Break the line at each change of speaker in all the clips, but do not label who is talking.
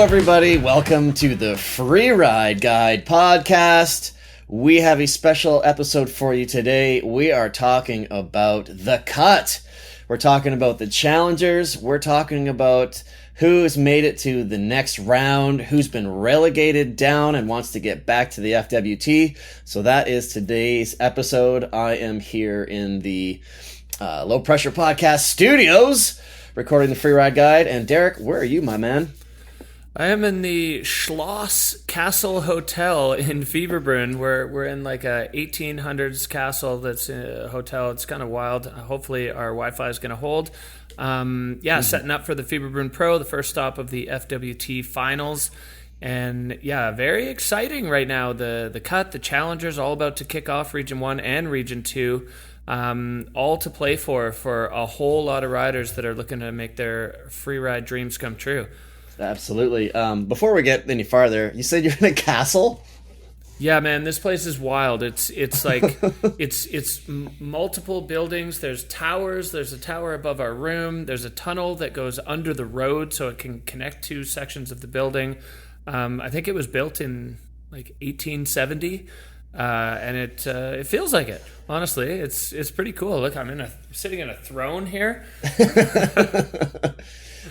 everybody. Welcome to the Freeride Guide podcast. We have a special episode for you today. We are talking about the cut. We're talking about the challengers. We're talking about who's made it to the next round, who's been relegated down and wants to get back to the FWT. So that is today's episode. I am here in the Low Pressure Podcast studios recording the Freeride Guide. And Derek, where are you, my man?
I am in the Schloss Castle Hotel in Fieberbrunn. We're in like a 1800s castle that's a hotel. It's kind of wild. Hopefully our Wi-Fi is going to hold. Setting up for the Fieberbrunn Pro, the first stop of the FWT finals. And yeah, very exciting right now. The cut, the challengers, all about to kick off Region 1 and Region 2. All to play for a whole lot of riders that are looking to make their freeride dreams come true. Absolutely.
Before we get any farther, you said you're in a castle?
Yeah, man, this place is wild. It's like it's multiple buildings. There's towers. There's a tower above our room. There's a tunnel that goes under the road so it can connect two sections of the building. I think it was built in like 1870, and it feels like it. Honestly, it's pretty cool. Look, I'm sitting in a throne here.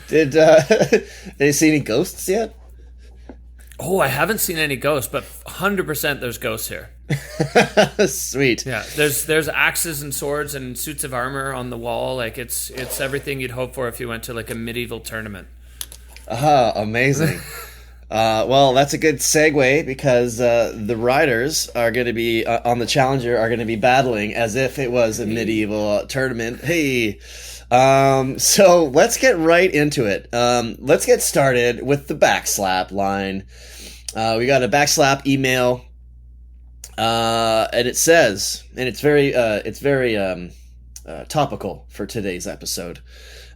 Did you see any ghosts yet?
Oh, I haven't seen any ghosts, but 100% there's ghosts here.
Sweet.
Yeah, there's axes and swords and suits of armor on the wall. Like it's everything you'd hope for if you went to like a medieval tournament.
Amazing. Well, that's a good segue because the riders are going to be on the Challenger are going to be battling as if it was a medieval tournament. Hey. So let's get right into it. Let's get started with the backslap line. We got a backslap email, and it says, and it's very topical for today's episode.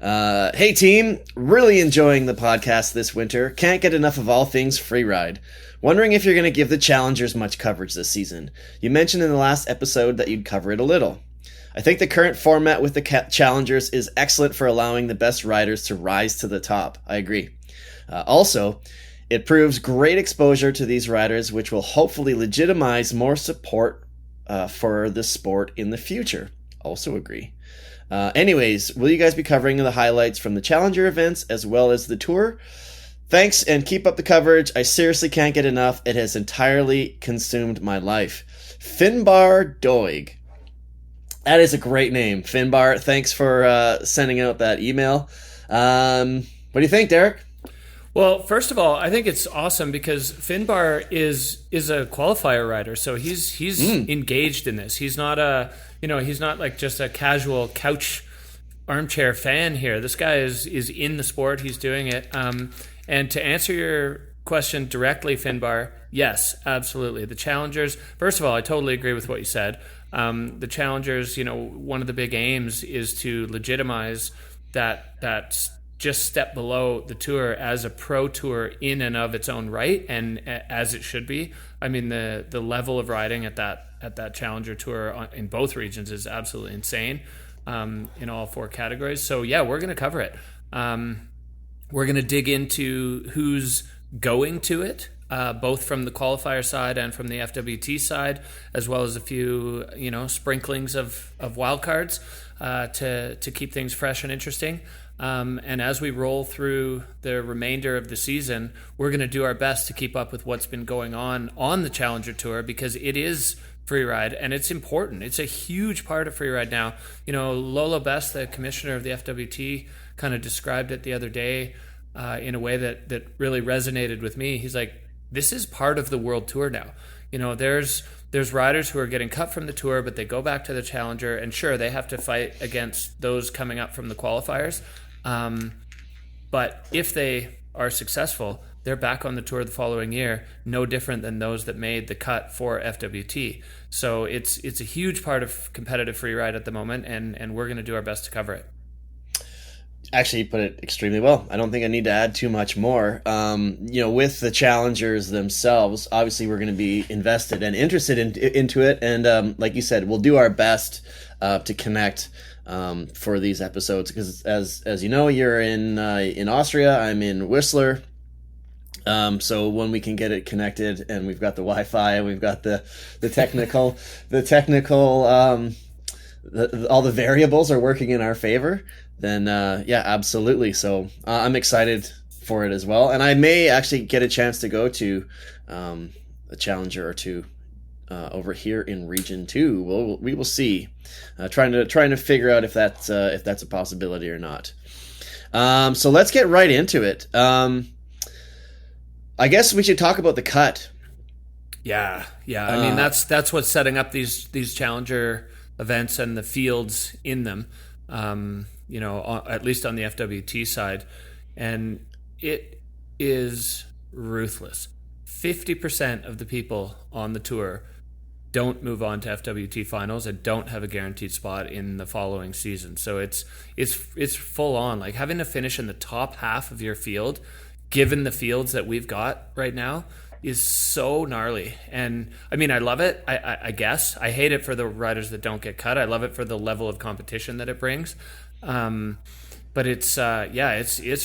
Hey team, really enjoying the podcast this winter. Can't get enough of all things freeride. Wondering if you're going to give the challengers much coverage this season. You mentioned in the last episode that you'd cover it a little. I think the current format with the challengers is excellent for allowing the best riders to rise to the top. I agree. Also, it proves great exposure to these riders, which will hopefully legitimize more support for the sport in the future. Also agree. Anyways, will you guys be covering the highlights from the challenger events as well as the tour? Thanks and keep up the coverage. I seriously can't get enough. It has entirely consumed my life. Finbar Doig. That is a great name, Finbar. Thanks for sending out that email. What do you think, Derek?
Well, first of all, I think it's awesome because Finbar is a qualifier rider, so he's engaged in this. He's not he's not like just a casual couch armchair fan here. This guy is in the sport. He's doing it. And to answer your question directly, Finbar, yes, absolutely. The challengers. First of all, I totally agree with what you said. The challengers, one of the big aims is to legitimize that just step below the tour as a pro tour in and of its own right, and as it should be. I mean, the level of riding at that challenger tour in both regions is absolutely insane, in all four categories. So yeah, we're going to cover it. We're going to dig into who's going to it. Both from the qualifier side and from the FWT side, as well as a few, sprinklings of wildcards to keep things fresh and interesting. And as we roll through the remainder of the season, we're going to do our best to keep up with what's been going on the Challenger Tour because it is freeride and it's important. It's a huge part of freeride now. Lolo Best, the commissioner of the FWT, kind of described it the other day in a way that really resonated with me. He's like, this is part of the world tour now. There's riders who are getting cut from the tour, but they go back to the challenger, and sure, they have to fight against those coming up from the qualifiers. But if they are successful, they're back on the tour the following year, no different than those that made the cut for FWT. So it's a huge part of competitive freeride at the moment, and we're going to do our best to cover it.
Actually, you put it extremely well. I don't think I need to add too much more. With the challengers themselves, obviously we're going to be invested and interested into it. And like you said, we'll do our best to connect for these episodes because, as you know, you're in Austria. I'm in Whistler. So when we can get it connected and we've got the Wi-Fi and we've got the technical, all the variables are working in our favor, then yeah, absolutely. So I'm excited for it as well. And I may actually get a chance to go to a challenger or two over here in Region 2. We will see. Trying to figure out if that's a possibility or not. So let's get right into it. I guess we should talk about the cut.
Yeah. I mean, that's what's setting up these challenger events and the fields in them. At least on the FWT side, and it is ruthless. 50% of the people on the tour don't move on to FWT finals and don't have a guaranteed spot in the following season. So it's full on. Like, having to finish in the top half of your field, given the fields that we've got right now, is so gnarly. And I mean, I love it. I guess I hate it for the riders that don't get cut. I love it for the level of competition that it brings. But it's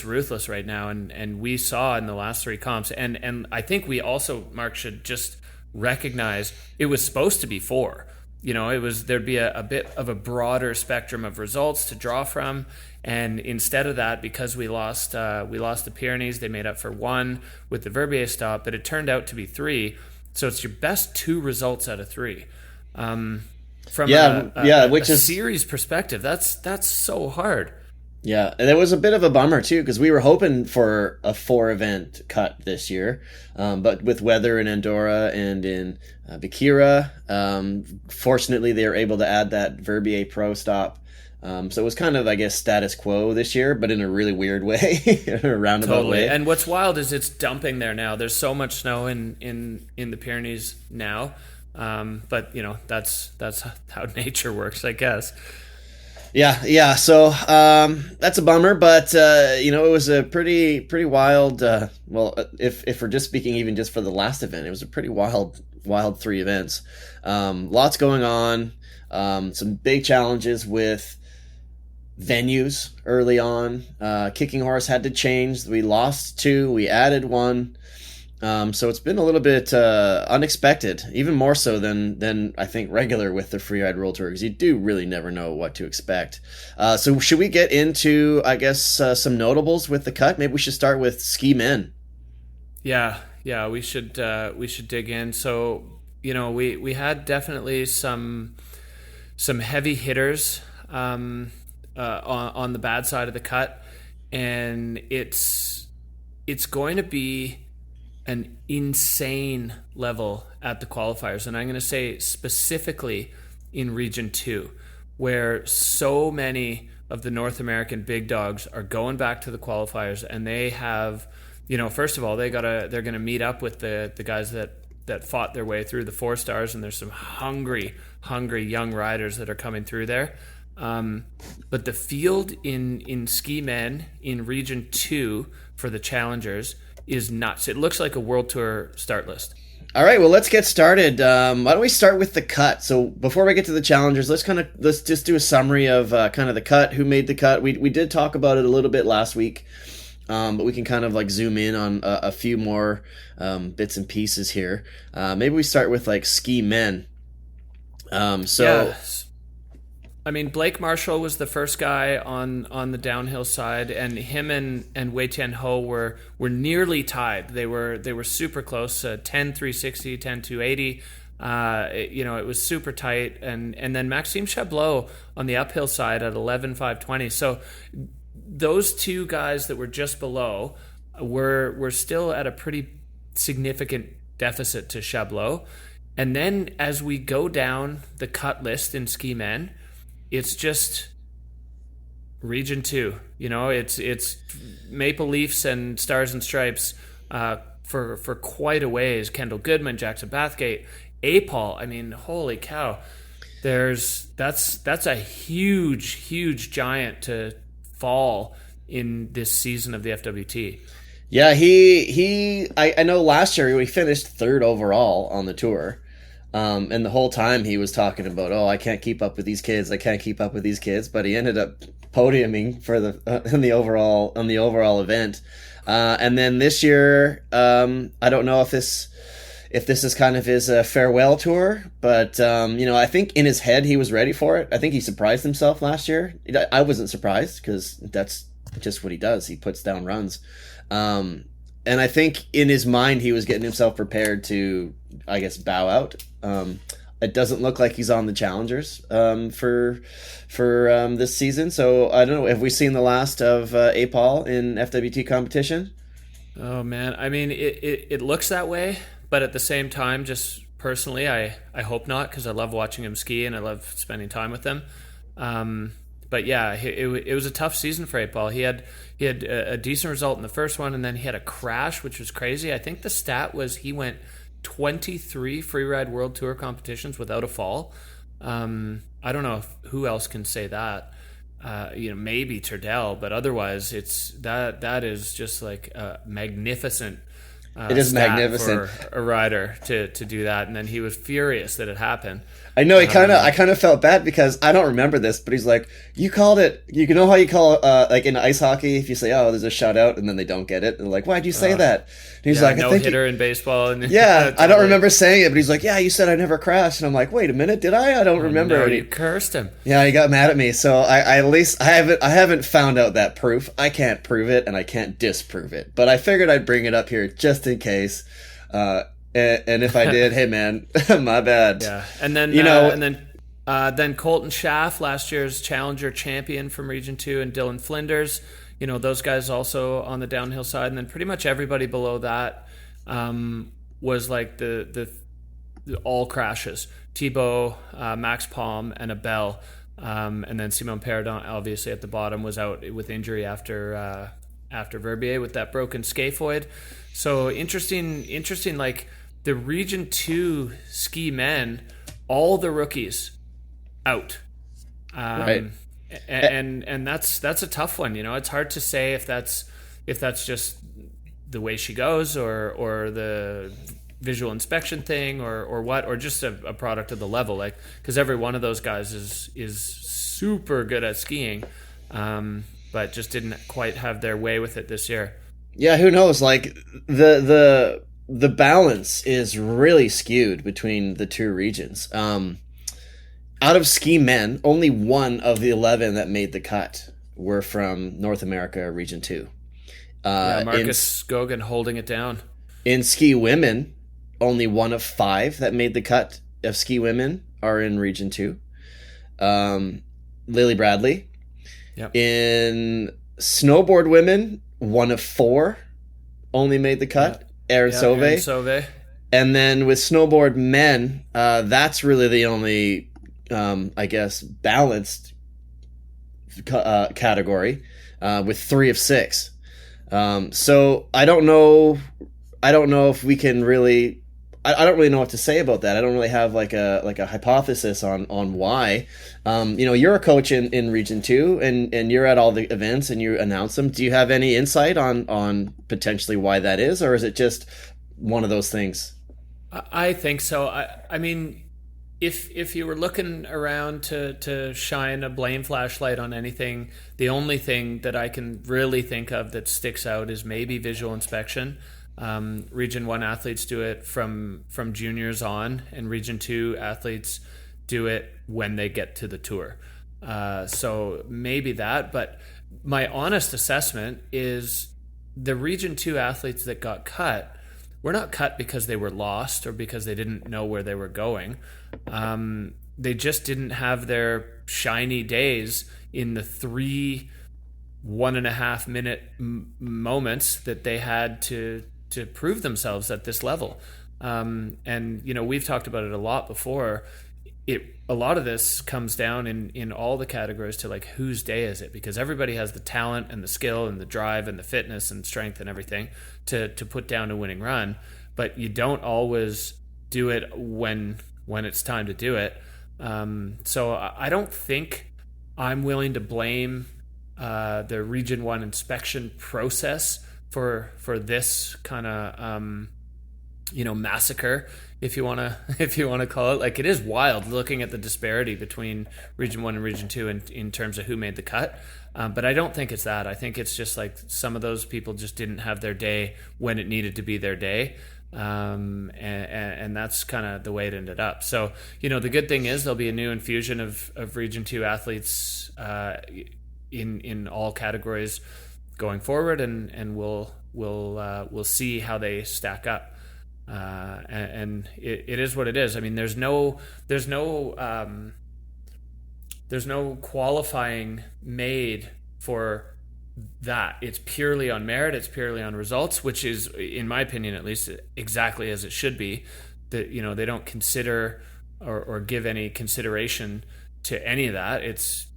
ruthless right now. And we saw in the last three comps, and I think we also, Mark, should just recognize it was supposed to be four. There'd be a bit of a broader spectrum of results to draw from, and instead of that, because we lost the Pyrenees, they made up for one with the Verbier stop, but it turned out to be three. So it's your best two results out of three. From a series perspective, that's so hard.
Yeah, and it was a bit of a bummer too, because we were hoping for a 4-event cut this year, but with weather in Andorra and in Bikira, fortunately they were able to add that Verbier Pro stop. So it was kind of, I guess, status quo this year, but in a really weird way, in a roundabout way.
And what's wild is it's dumping there now. There's so much snow in the Pyrenees now, but that's how nature works, I guess.
Yeah. So that's a bummer, but it was a pretty wild. If we're just speaking even just for the last event, it was a pretty wild 3 events. Lots going on. Some big challenges with venues early on. Kicking Horse had to change. We lost 2. We added 1. So it's been a little bit unexpected, even more so than I think regular with the Freeride World Tour, because you do really never know what to expect. So should we get into, I guess, some notables with the cut? Maybe we should start with Ski Men.
Yeah, we should dig in. So we had definitely some heavy hitters on the bad side of the cut, and it's going to be an insane level at the qualifiers. And I'm going to say specifically in Region 2, where so many of the North American big dogs are going back to the qualifiers, and they have, first of all, they're going to meet up with the guys that fought their way through the 4 stars, and there's some hungry young riders that are coming through there. But the field in Ski Men in Region 2 for the challengers is nuts. It looks like a World Tour start list.
All right, well, let's get started. Why don't we start with the cut? So before we get to the challengers, let's just do a summary of kind of the cut, who made the cut. We did talk about it a little bit last week, but we can kind of like zoom in on a few more bits and pieces here. Maybe we start with like Ski Men.
Yeah. I mean, Blake Marshall was the first guy on the downhill side, and him and Wei Tian Ho were nearly tied. They were super close, 10-360, 10-280. It was super tight, and then Maxime Chablot on the uphill side at 11-520. So those two guys that were just below were still at a pretty significant deficit to Chablot. And then as we go down the cut list in Ski Men, it's just Region 2. It's Maple Leafs and Stars and Stripes for quite a ways. Kendall Goodman, Jackson Bathgate, Apol. I mean, holy cow. That's a huge giant to fall in this season of the FWT.
Yeah, I know last year we finished 3rd overall on the tour. And the whole time he was talking about, I can't keep up with these kids. But he ended up podiuming for on the overall event. And then this year, I don't know if this is kind of his farewell tour, but I think in his head he was ready for it. I think he surprised himself last year. I wasn't surprised because that's just what he does. He puts down runs. And I think in his mind he was getting himself prepared to, I guess, bow out. It doesn't look like he's on the challengers for this season. So I don't know. Have we seen the last of Apol in FWT competition?
Oh man, I mean, it looks that way, but at the same time, just personally, I hope not, because I love watching him ski and I love spending time with him. But yeah, it was a tough season for Apol. He had a decent result in the first one, and then he had a crash, which was crazy. I think the stat was he went 23 Freeride World Tour competitions without a fall. I don't know who else can say that. Maybe Turdell, but otherwise that is just like a magnificent
it is magnificent
for a rider to do that. And then he was furious that it happened.
I know I kind of felt bad because I don't remember this, but he's like, you called it, you know how you call like in ice hockey, if you say, oh, there's a shutout and then they don't get it. And they're like, why'd you say that? And he's like,
no hitter in baseball. And
yeah, I don't remember saying it, but he's like, yeah, you said I never crashed. And I'm like, wait a minute, did I? I don't remember.
No, you cursed him.
Yeah, he got mad at me. So I at least I haven't found out that proof. I can't prove it and I can't disprove it. But I figured I'd bring it up here just in case. And if I did, hey man, my bad.
Yeah, and then then Colton Schaff, last year's Challenger champion from Region 2, and Dylan Flinders, those guys also on the downhill side, and then pretty much everybody below that was like the all crashes. Thibaut, Max Palm, and Abel, and then Simon Peridon obviously at the bottom was out with injury after Verbier with that broken scaphoid. So interesting. Like the Region 2 ski men, all the rookies out.
Right.
And that's a tough one. It's hard to say if that's just the way she goes or the visual inspection thing or what, or just a product of the level. Like, because every one of those guys is super good at skiing, but just didn't quite have their way with it this year.
Yeah, who knows? Like the balance is really skewed between the two regions. Out of ski men, only one of the 11 that made the cut were from North America Region 2.
Marcus Gogan holding it down.
In ski women, only one of 5 that made the cut of ski women are in Region 2. Lily Bradley.
Yep.
In snowboard women, one of 4 only made the cut. Aaron Sauvé. And then with snowboard men, that's really the only, I guess, balanced category with 3 of 6. So I don't know if we can really. I don't really know what to say about that. I don't really have like a hypothesis on why. You're a coach in Region 2 and you're at all the events and you announce them. Do you have any insight on potentially why that is, or is it just one of those things?
I think so. I mean, if you were looking around to shine a blame flashlight on anything, the only thing that I can really think of that sticks out is maybe visual inspection. Region 1 athletes do it from juniors on, and Region 2 athletes do it when they get to the tour. So maybe that, but my honest assessment is the Region 2 athletes that got cut were not cut because they were lost or because they didn't know where they were going. They just didn't have their shiny days in the 3 1.5 minute moments that they had to prove themselves at this level. And we've talked about it a lot before. A lot of this comes down in all the categories to like, whose day is it? Because everybody has the talent and the skill and the drive and the fitness and strength and everything to put down a winning run, but you don't always do it when it's time to do it. So I don't think I'm willing to blame the Region 1 inspection process for this kind of massacre, if you want to call it. Like, it is wild looking at the disparity between Region 1 and Region 2 in terms of who made the cut. But I don't think it's that. I think it's just like some of those people just didn't have their day when it needed to be their day. And that's kind of the way it ended up. So, the good thing is there'll be a new infusion of Region 2 athletes in all categories going forward, and we'll see how they stack up. And it is what it is. I mean, there's no qualifying made for that. It's purely on merit. It's purely on results, which is, in my opinion, at least, exactly as it should be. That they don't consider or give any consideration to any of that. It's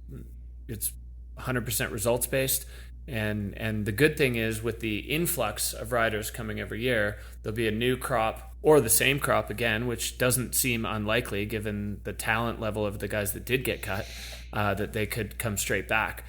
100% results based. And the good thing is, with the influx of riders coming every year, there'll be a new crop or the same crop again, which doesn't seem unlikely given the talent level of the guys that did get cut, that they could come straight back.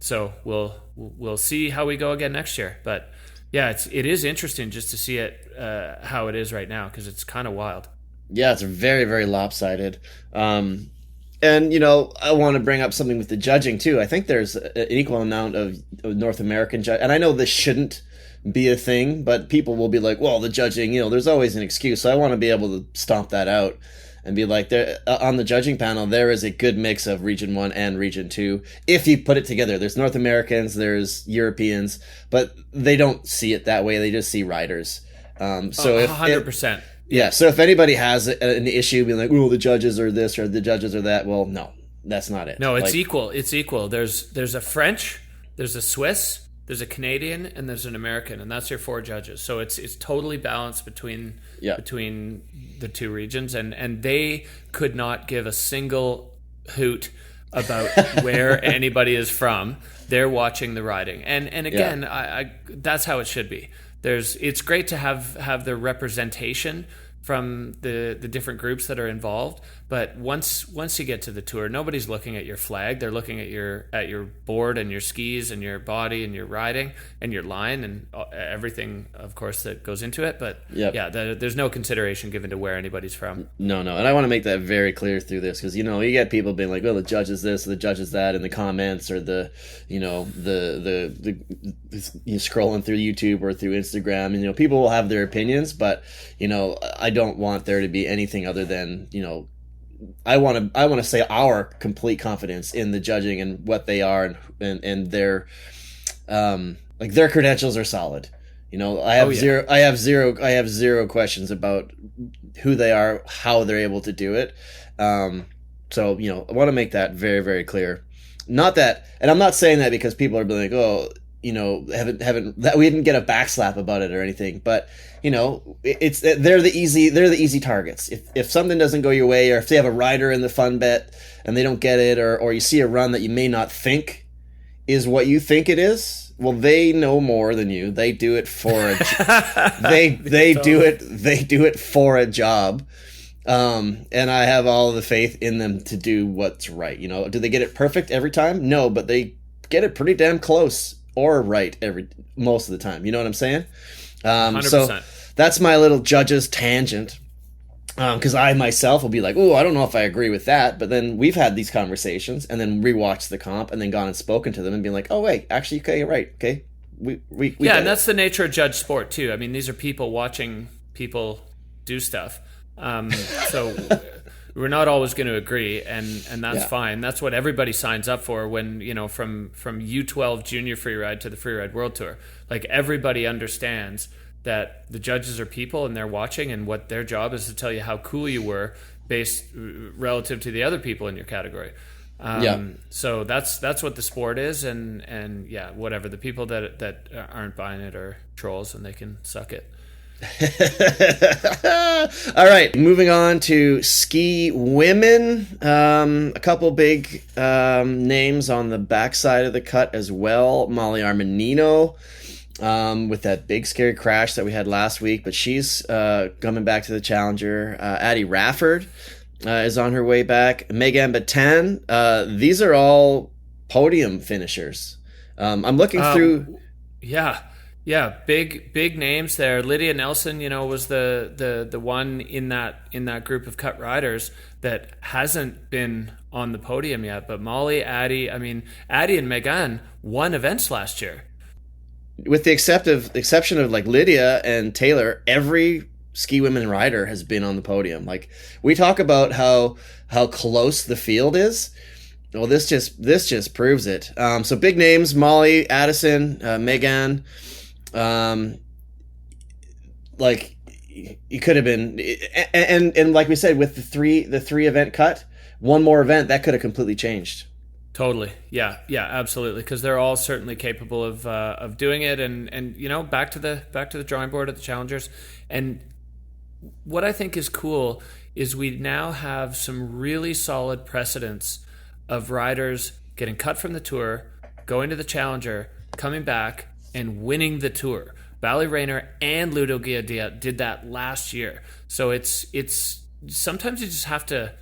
So we'll see how we go again next year. But yeah, it is interesting just to see it how it is right now, because it's kind of wild.
Yeah, it's very, very lopsided. And, I want to bring up something with the judging, too. I think there's an equal amount of North American and I know this shouldn't be a thing, but people will be like, well, the judging, there's always an excuse. So I want to be able to stomp that out and be like, there on the judging panel, there is a good mix of Region 1 and Region 2. If you put it together, there's North Americans, there's Europeans, but they don't see it that way. They just see riders. So
100%.
Yeah, so if anybody has an issue being like, oh, the judges are this or the judges are that, well, no, that's not it.
No, it's equal. It's equal. There's a French, there's a Swiss, there's a Canadian, and there's an American, and that's your 4 judges. So it's totally balanced between the two regions, and they could not give a single hoot about where anybody is from. They're watching the riding, and again, I that's how it should be. It's great to have the representation from the different groups that are involved, but once you get to the tour, nobody's looking at your flag. They're looking at your board and your skis and your body and your riding and your line and everything, of course, that goes into it. But there's no consideration given to where anybody's from. No,
and I want to make that very clear through this, because you get people being like, "Oh, the judge is this, the judge is that," in the comments, or the scrolling through YouTube or through Instagram, and people will have their opinions, but I don't want there to be anything other than I want to say our complete confidence in the judging and what they are, and their their credentials are solid. I have zero questions about who they are, how they're able to do it. So I want to make that very, very clear. Not that, and I'm not saying that because people are being like, oh, haven't that we didn't get a backslap about it or anything, but they're the easy targets. If something doesn't go your way, or if they have a rider in the fun bet and they don't get it, or you see a run that you may not think is what you think it is, well, they know more than you. They do it for they do it for a job. And I have all the faith in them to do what's right. Do they get it perfect every time? No, but they get it pretty damn close or right most of the time. You know what I'm saying?
100%.
So that's my little judges tangent. Because I myself will be like, oh, I don't know if I agree with that. But then we've had these conversations and then rewatched the comp and then gone and spoken to them and been like, oh, wait, actually, okay, you're right. Okay. We
and that's the nature of judge sport too. I mean, these are people watching people do stuff. So we're not always going to agree, and that's fine. That's what everybody signs up for when, from U12 junior freeride to the Freeride World Tour. Like, everybody understands that the judges are people and they're watching, and what their job is to tell you how cool you were based relative to the other people in your category. So that's what the sport is, and whatever. The people that aren't buying it are trolls, and they can suck it.
All right, moving on to ski women. A couple big names on the backside of the cut as well. Molly Armanino, with that big scary crash that we had last week, but she's coming back to the Challenger. Addie Rafford is on her way back. Megan Batan. These are all podium finishers. I'm looking through.
Yeah. Yeah, big names there. Lydia Nelson, was the one in that group of cut riders that hasn't been on the podium yet. But Molly, Addie and Megan won events last year.
With the exception of like Lydia and Taylor, every ski women rider has been on the podium. Like, we talk about how close the field is. Well, this just proves it. So big names: Molly, Addison, Megan. Like, you could have been, and like we said, with the three event cut, one more event that could have completely changed.
Totally. Yeah, absolutely. Because they're all certainly capable of doing it, and back to the drawing board at the Challengers. And what I think is cool is we now have some really solid precedents of riders getting cut from the tour, going to the Challenger, coming back, and winning the tour. Bally Rayner and Ludo Giadia did that last year. So it's sometimes you just have to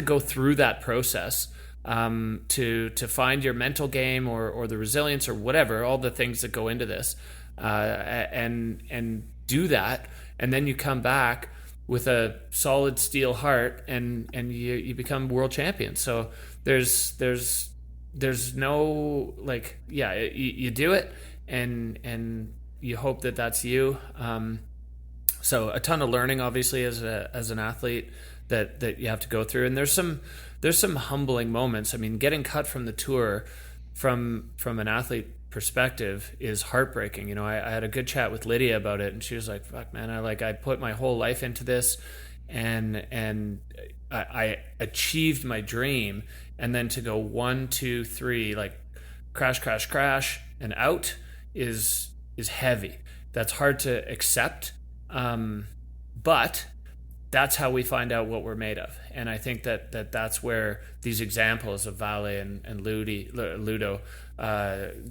go through that process to find your mental game or the resilience or whatever, all the things that go into this, and do that, and then you come back with a solid steel heart and you become world champion. So there's no, like, you do it, and you hope that that's you. So a ton of learning, obviously, as an athlete that you have to go through, and there's some humbling moments. I mean, getting cut from the tour from an athlete perspective is heartbreaking. I had a good chat with Lydia about it, and she was like, "Fuck, man, I put my whole life into this, and I achieved my dream, and then to go 1, 2, 3, like crash, and out is heavy. That's hard to accept, but that's how we find out what we're made of." And I think that's where these examples of Vale and Ludo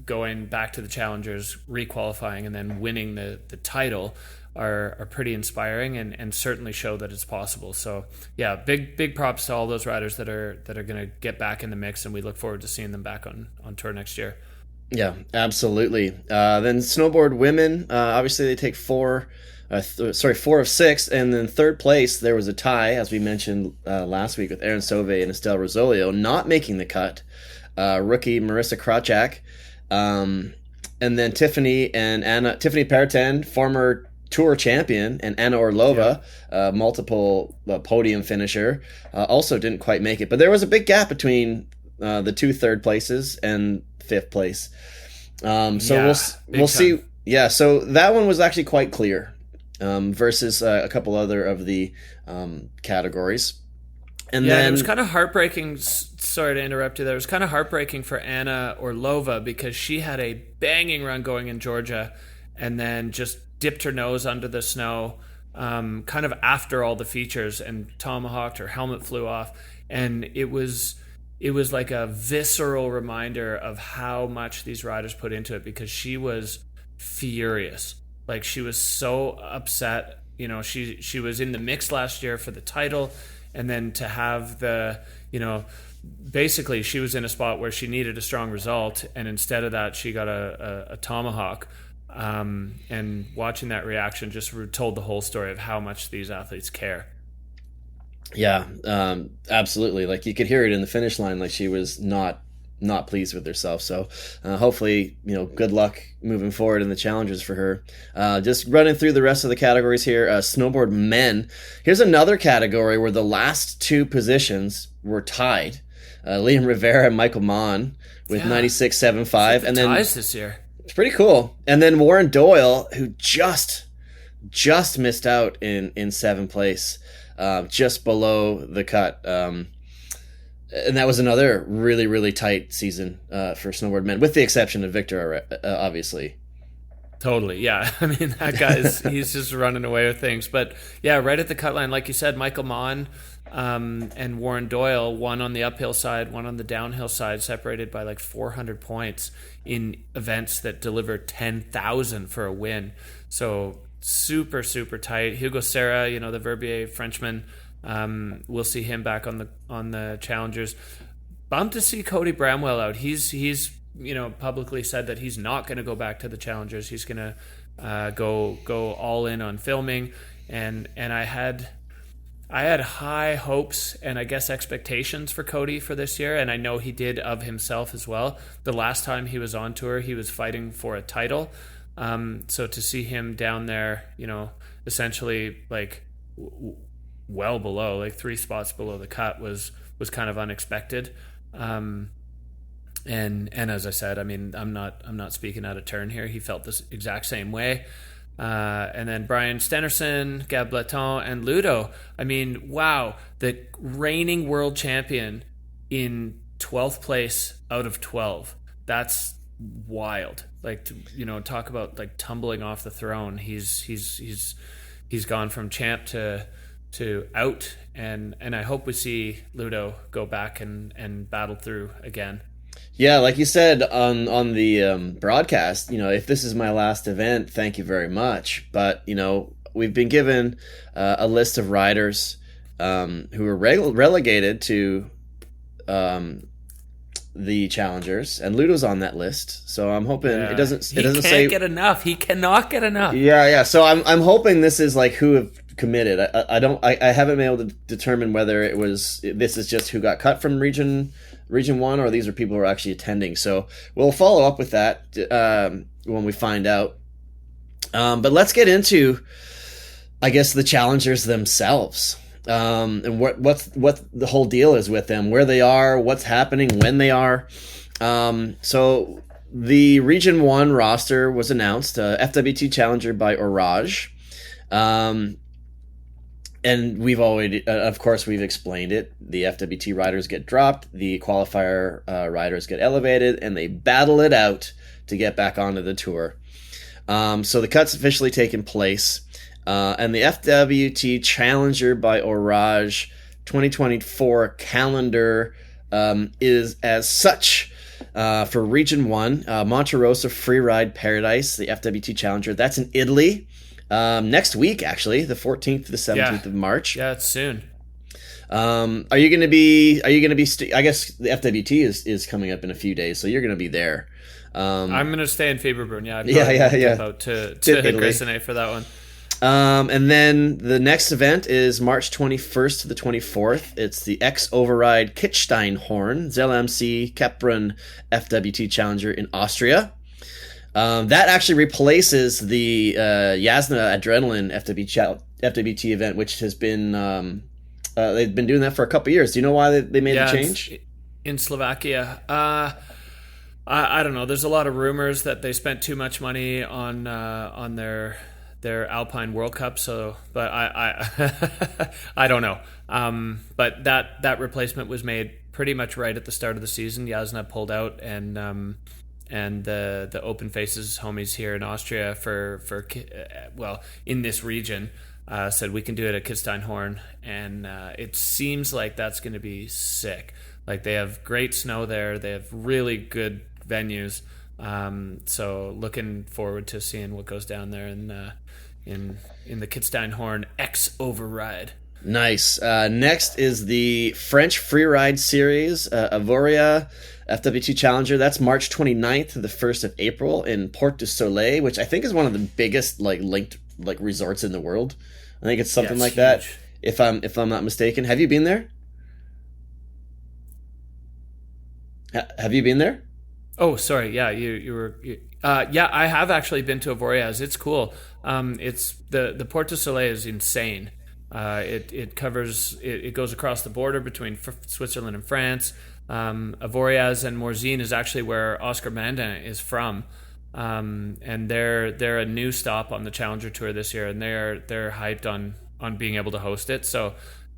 going back to the Challengers, requalifying, and then winning the title are pretty inspiring, and certainly show that it's possible. So yeah, big props to all those riders that are going to get back in the mix, and we look forward to seeing them back on tour next year.
Yeah, absolutely. Then Snowboard Women, obviously they take 4 of 6, and then third place there was a tie, as we mentioned last week, with Erin Sauvé and Estelle Rosolio not making the cut. Rookie Marissa Krawczak, and then Tiffany Pertin, former tour champion, and Anna Orlova, multiple podium finisher, also didn't quite make it. But there was a big gap between the 2 third places and 5th place. So we'll see. Yeah, so that one was actually quite clear, versus a couple other of the categories. And then
it was kind of heartbreaking. Sorry to interrupt you there. It was kind of heartbreaking for Anna Orlova, because she had a banging run going in Georgia, and then just dipped her nose under the snow, kind of after all the features, and tomahawked. Her helmet flew off, and it was like a visceral reminder of how much these riders put into it, because she was furious. Like, she was so upset. She was in the mix last year for the title, and then to have basically she was in a spot where she needed a strong result, and instead of that she got a tomahawk. And watching that reaction just told the whole story of how much these athletes care.
Yeah, absolutely. Like, you could hear it in the finish line. Like, she was not pleased with herself. So hopefully, good luck moving forward in the challenges for her. Just running through the rest of the categories here. Snowboard Men. Here's another category where the last 2 positions were tied. Liam Rivera and Michael Mann with 96.75, and then
ties this year.
It's pretty cool. And then Warren Doyle, who just missed out in 7th place, just below the cut. And that was another really, really tight season for Snowboard Men, with the exception of Victor, obviously.
Totally, yeah. I mean, that guy's he's just running away with things. But yeah, right at the cut line, like you said, Michael Mann and Warren Doyle, one on the uphill side, one on the downhill side, separated by like 400 points in events that deliver 10,000 for a win. So super, super tight. Hugo Serra, the Verbier Frenchman, we'll see him back on the Challengers. Bummed to see Cody Bramwell out. He's publicly said that he's not going to go back to the challengers. He's going to go all in on filming, and I had high hopes and I guess expectations for Cody for this year, and I know he did of himself as well. The last time he was on tour, he was fighting for a title. So to see him down there, essentially like well below, like 3 spots below the cut was kind of unexpected. And as I said, I mean, I'm not speaking out of turn here. He felt this exact same way. And then Brian Stenerson, Gab Bleton, and Ludo. I mean, wow, the reigning world champion in 12th place out of 12. That's wild. Like, talk about like tumbling off the throne. He's gone from champ to out, and I hope we see Ludo go back and battle through again.
Yeah, like you said on the broadcast, if this is my last event, thank you very much. But, we've been given a list of riders who were relegated to the challengers, and Ludo's on that list. So I'm hoping it doesn't say
he can't get enough. He cannot get enough.
Yeah. So I'm hoping this is like who have committed. I haven't been able to determine whether this is just who got cut from Region 1, or these are people who are actually attending. So we'll follow up with that when we find out. But let's get into, I guess, the challengers themselves, and what the whole deal is with them, where they are, what's happening, when they are. So the Region 1 roster was announced, FWT Challenger by Orage. And we've already, of course, we've explained it. The FWT riders get dropped, the qualifier riders get elevated, and they battle it out to get back onto the tour. So the cut's officially taken place, and the FWT Challenger by Orage 2024 calendar is as such. For Region 1, Monterosa Freeride Paradise, the FWT Challenger. That's in Italy. Next week, actually, the 14th to the 17th of March.
Yeah, it's soon.
Are you going to be, I guess the FWT is coming up in a few days, so you're going to be there.
I'm going to stay in Fieberbrunn. Yeah. About to Grisonnet for that one.
And then the next event is March 21st to the 24th. It's the X-Override Kitzsteinhorn ZLMC Kaprun FWT Challenger in Austria. That actually replaces the Jasna Adrenaline FWT event, which has been they've been doing that for a couple of years. Do you know why they made the change?
In Slovakia. I don't know. There's a lot of rumors that they spent too much money on their Alpine World Cup. But I I don't know. But that replacement was made pretty much right at the start of the season. Jasna pulled out, and the Open Faces homies here in Austria in this region said we can do it at Kitzsteinhorn, and it seems like that's going to be sick. Like, they have great snow there, they have really good venues, so looking forward to seeing what goes down there in the Kitzsteinhorn X Override.
Nice. Next is the French Freeride Series, Avoria FWT Challenger. That's March 29th to the 1st of April in Port du Soleil, which I think is one of the biggest linked resorts in the world. I think it's something like huge. That. If I'm not mistaken, have you been there? Have you been there?
Oh, sorry. Yeah, you were. Yeah, I have actually been to Avoriaz. It's cool. It's the Port du Soleil is insane. It covers. It goes across the border between Switzerland and France. Avoriaz and Morzine is actually where Oscar Mandin is from, and they're a new stop on the Challenger Tour this year, and they're hyped on being able to host it. So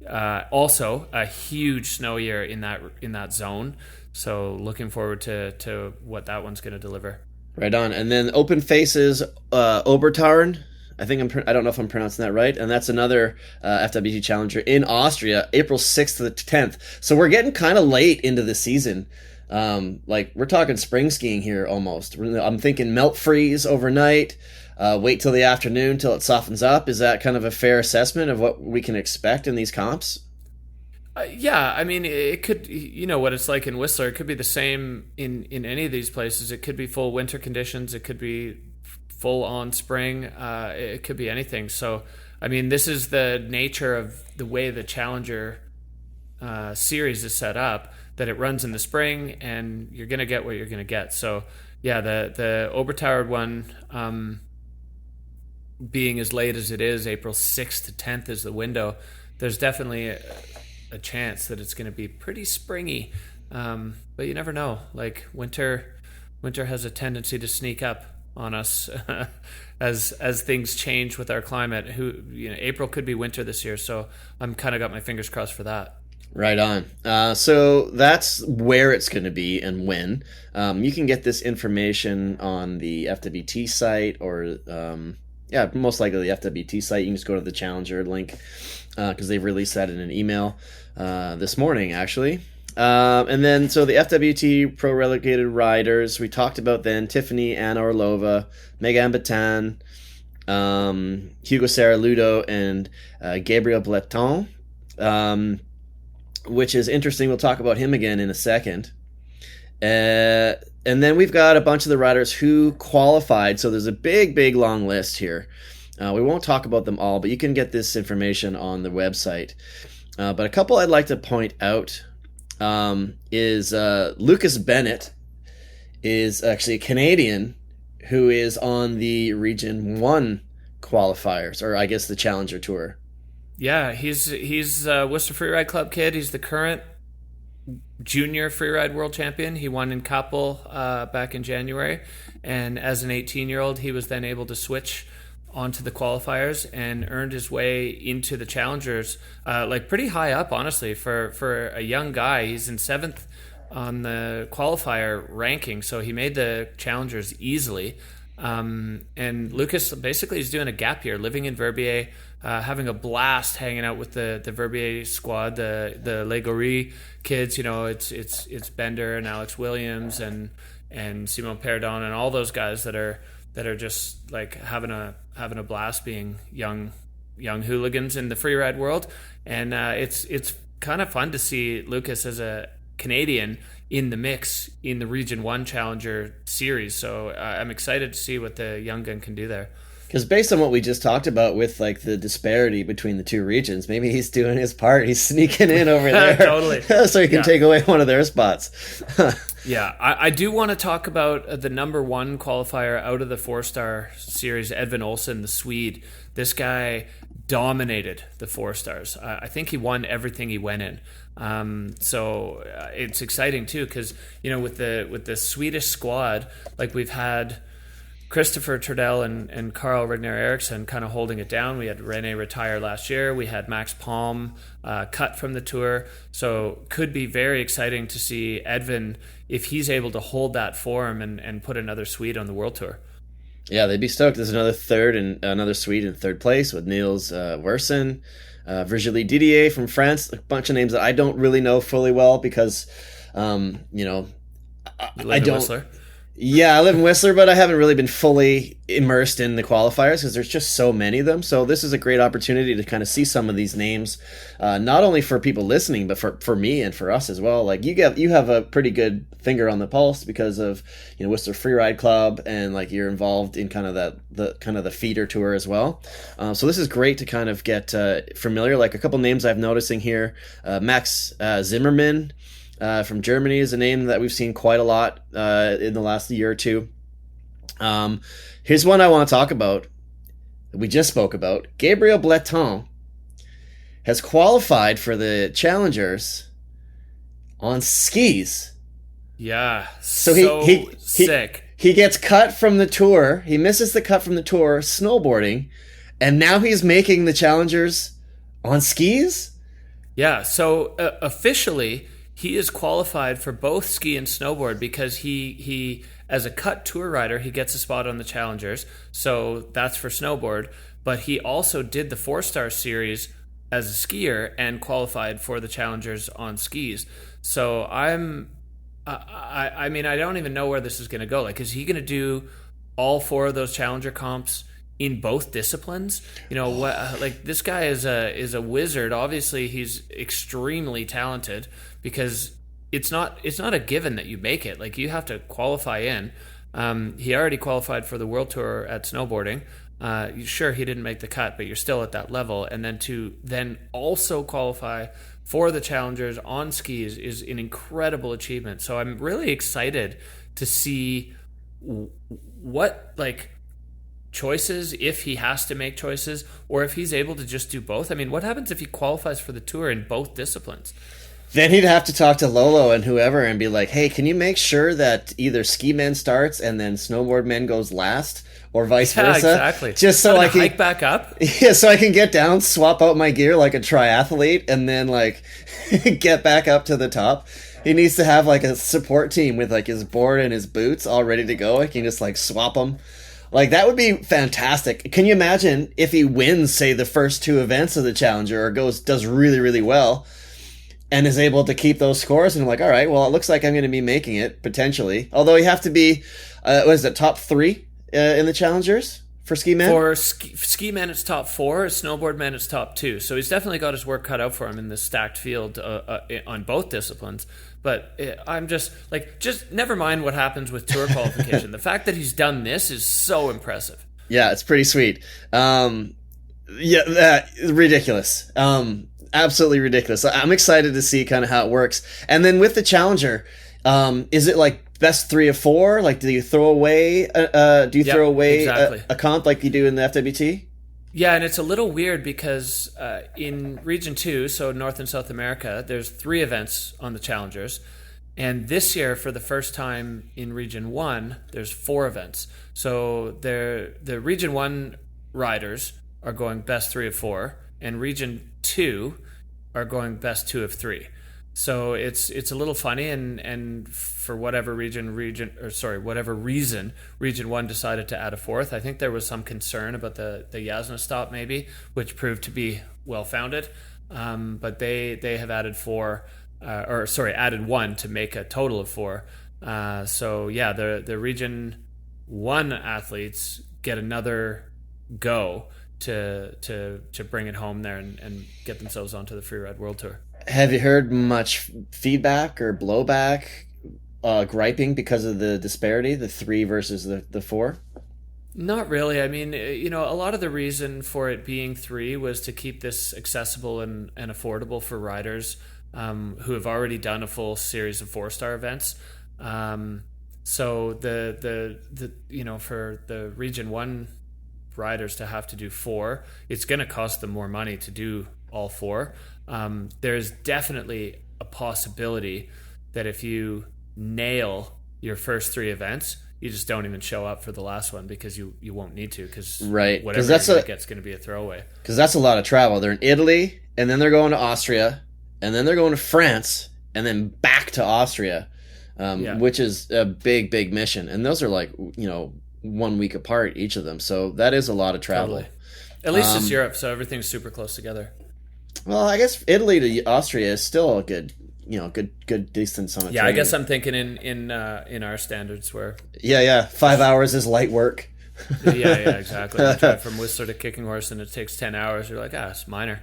also a huge snow year in that zone. So looking forward to what that one's going to deliver.
Right on. And then Open Faces Obertauern. I don't know if I'm pronouncing that right. And that's another FWT Challenger in Austria, April 6th to the 10th. So we're getting kind of late into the season. We're talking spring skiing here almost. I'm thinking melt freeze overnight, wait till the afternoon till it softens up. Is that kind of a fair assessment of what we can expect in these comps?
Yeah, I mean, it could, you know what it's like in Whistler. It could be the same in any of these places. It could be full winter conditions. It could be full on spring. It could be anything. So, I mean, this is the nature of the way the Challenger series is set up, that it runs in the spring and you're going to get what you're going to get. So, yeah, the Obertauern one being as late as it is, April 6th to 10th is the window. There's definitely a chance that it's going to be pretty springy, but you never know. Like winter has a tendency to sneak up on us as things change with our climate. April could be winter this year, so I'm kind of got my fingers crossed for that.
Right on. So that's where it's going to be and when. You can get this information on the FWT site or most likely the FWT site. You can just go to the Challenger link because they've released that in an email this morning, actually. And then, so the FWT Pro Relegated Riders, we talked about then Tiffany, Anna Orlova, Megan Batan, Hugo Saraludo, and Gabriel Bleton, which is interesting. We'll talk about him again in a second. And then we've got a bunch of the riders who qualified. So there's a big, long list here. We won't talk about them all, but you can get this information on the website. But a couple I'd like to point out is Lucas Bennett is actually a Canadian who is on the Region 1 qualifiers, or I guess the Challenger Tour.
Yeah, he's Worcester Freeride Club kid. He's the current junior freeride world champion. He won in Kappel back in January, and as an 18-year-old, he was then able to switch onto the qualifiers and earned his way into the Challengers, pretty high up, honestly, for a young guy. He's in 7th on the qualifier ranking, so he made the Challengers easily. And Lucas basically is doing a gap year, living in Verbier, having a blast hanging out with the Verbier squad, the Legory kids. You know, it's Bender and Alex Williams and Simon Perdon and all those guys that are just like having a blast being young hooligans in the freeride world. And it's kind of fun to see Lucas as a Canadian in the mix in the Region 1 Challenger series. So I'm excited to see what the young gun can do there.
Because based on what we just talked about with like the disparity between the two regions, maybe he's doing his part. He's sneaking in over there.
Totally.
So he can take away one of their spots.
Yeah, I do want to talk about the number 1 qualifier out of the 4-star series, Edvin Olsen, the Swede. This guy dominated the 4 stars. I think he won everything he went in. So it's exciting too, because with the Swedish squad, like we've had Christopher Turdell and Carl Regner Eriksson kind of holding it down. We had Rene retire last year. We had Max Palm cut from the tour. So could be very exciting to see Edvin if he's able to hold that form and put another Swede on the World Tour.
Yeah, they'd be stoked. There's another Swede in 3rd place with Niels Wersen, Virgilie Didier from France. A bunch of names that I don't really know fully well because, I don't.
Whistler.
Yeah, I live in Whistler, but I haven't really been fully immersed in the qualifiers because there's just so many of them. So this is a great opportunity to kind of see some of these names, not only for people listening, but for me and for us as well. Like you have a pretty good finger on the pulse because of Whistler Freeride Club, and like you're involved in kind of the feeder tour as well. So this is great to kind of get familiar. Like a couple names I'm noticing here, Max Zimmermann. From Germany is a name that we've seen quite a lot in the last year or two. Here's one I want to talk about that we just spoke about. Gabriel Bleton has qualified for the Challengers on skis.
Yeah,
so
he sick.
He gets cut from the tour. He misses the cut from the tour snowboarding, and now he's making the Challengers on skis?
Yeah, so officially he is qualified for both ski and snowboard because he as a cut tour rider, he gets a spot on the Challengers. So that's for snowboard. But he also did the 4-star series as a skier and qualified for the Challengers on skis. So I mean, I don't even know where this is going to go. Like, is he going to do all 4 of those Challenger comps in both disciplines. You know what? Like, this guy is a wizard. Obviously, he's extremely talented, because it's not a given that you make it. Like, you have to qualify in. He already qualified for the World Tour at snowboarding. Sure, he didn't make the cut, but you're still at that level. And then to then also qualify for the Challengers on skis is an incredible achievement. So I'm really excited to see what, like, choices, if he has to make choices, or if he's able to just do both. I mean, what happens if he qualifies for the Tour in both disciplines?
Then he'd have to talk to Lolo and whoever and be like, hey, can you make sure that either Ski Men starts and then Snowboard Men goes last, or vice versa?
Exactly.
Just so I can
hike back up.
Yeah, so I can get down, swap out my gear like a triathlete, and then, like, get back up to the top. He needs to have, like, a support team with, like, his board and his boots all ready to go. I can just, like, swap them. Like, that would be fantastic. Can you imagine if he wins, say, the first 2 events of the Challenger, or does really, really well, and is able to keep those scores, and I'm like, all right, well, it looks like I'm going to be making it, potentially. Although you have to be, top 3 in the Challengers for Ski Men?
For ski Men, it's top 4. Snowboard Men, it's top 2. So he's definitely got his work cut out for him in this stacked field on both disciplines. But I'm just never mind what happens with Tour qualification. The fact that he's done this is so impressive.
Yeah, it's pretty sweet. Ridiculous. Absolutely ridiculous. I'm excited to see kind of how it works. And then with the Challenger, is it like best 3 of 4? Like, do you throw away
exactly.
a comp like you do in the FWT?
Yeah, and it's a little weird because in Region 2, so North and South America, there's 3 events on the Challengers. And this year, for the first time in Region 1, there's 4 events. So the Region 1 riders are going best 3 of 4, and Region 2 are going best 2 of 3. So it's a little funny, and for whatever reason, Region 1 decided to add a 4th. I think there was some concern about the Yasna stop, maybe, which proved to be well founded. But they have added added 1 to make a total of 4. So yeah, the Region 1 athletes get another go to bring it home there and get themselves onto the Freeride World Tour.
Have you heard much feedback or blowback, griping because of the disparity, the 3 versus the 4?
Not really. I mean, a lot of the reason for it being 3 was to keep this accessible and affordable for riders who have already done a full series of 4-star events. So for the Region 1 riders to have to do 4, it's going to cost them more money to do all 4. There's definitely a possibility that if you nail your first 3 events, you just don't even show up for the last one because you won't need to, because
right,
whatever you get's going to be a throwaway.
Because that's a lot of travel. They're in Italy, and then they're going to Austria, and then they're going to France, and then back to Austria, which is a big, big mission. And those are 1 week apart, each of them. So that is a lot of travel.
Totally. At least it's Europe, so everything's super close together.
Well, I guess Italy to Austria is still a good distance on a train.
I guess I'm thinking in our standards where
5 hours is light work.
yeah, exactly. You drive from Whistler to Kicking Horse and it takes 10 hours. You're like, it's minor.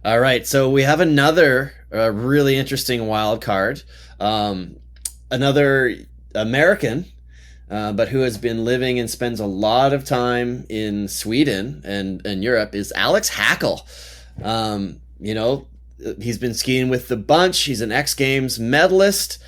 All right, so we have another really interesting wild card. Another American, but who has been living and spends a lot of time in Sweden and Europe, is Alex Hackle. He's been skiing with the bunch. He's an X Games medalist,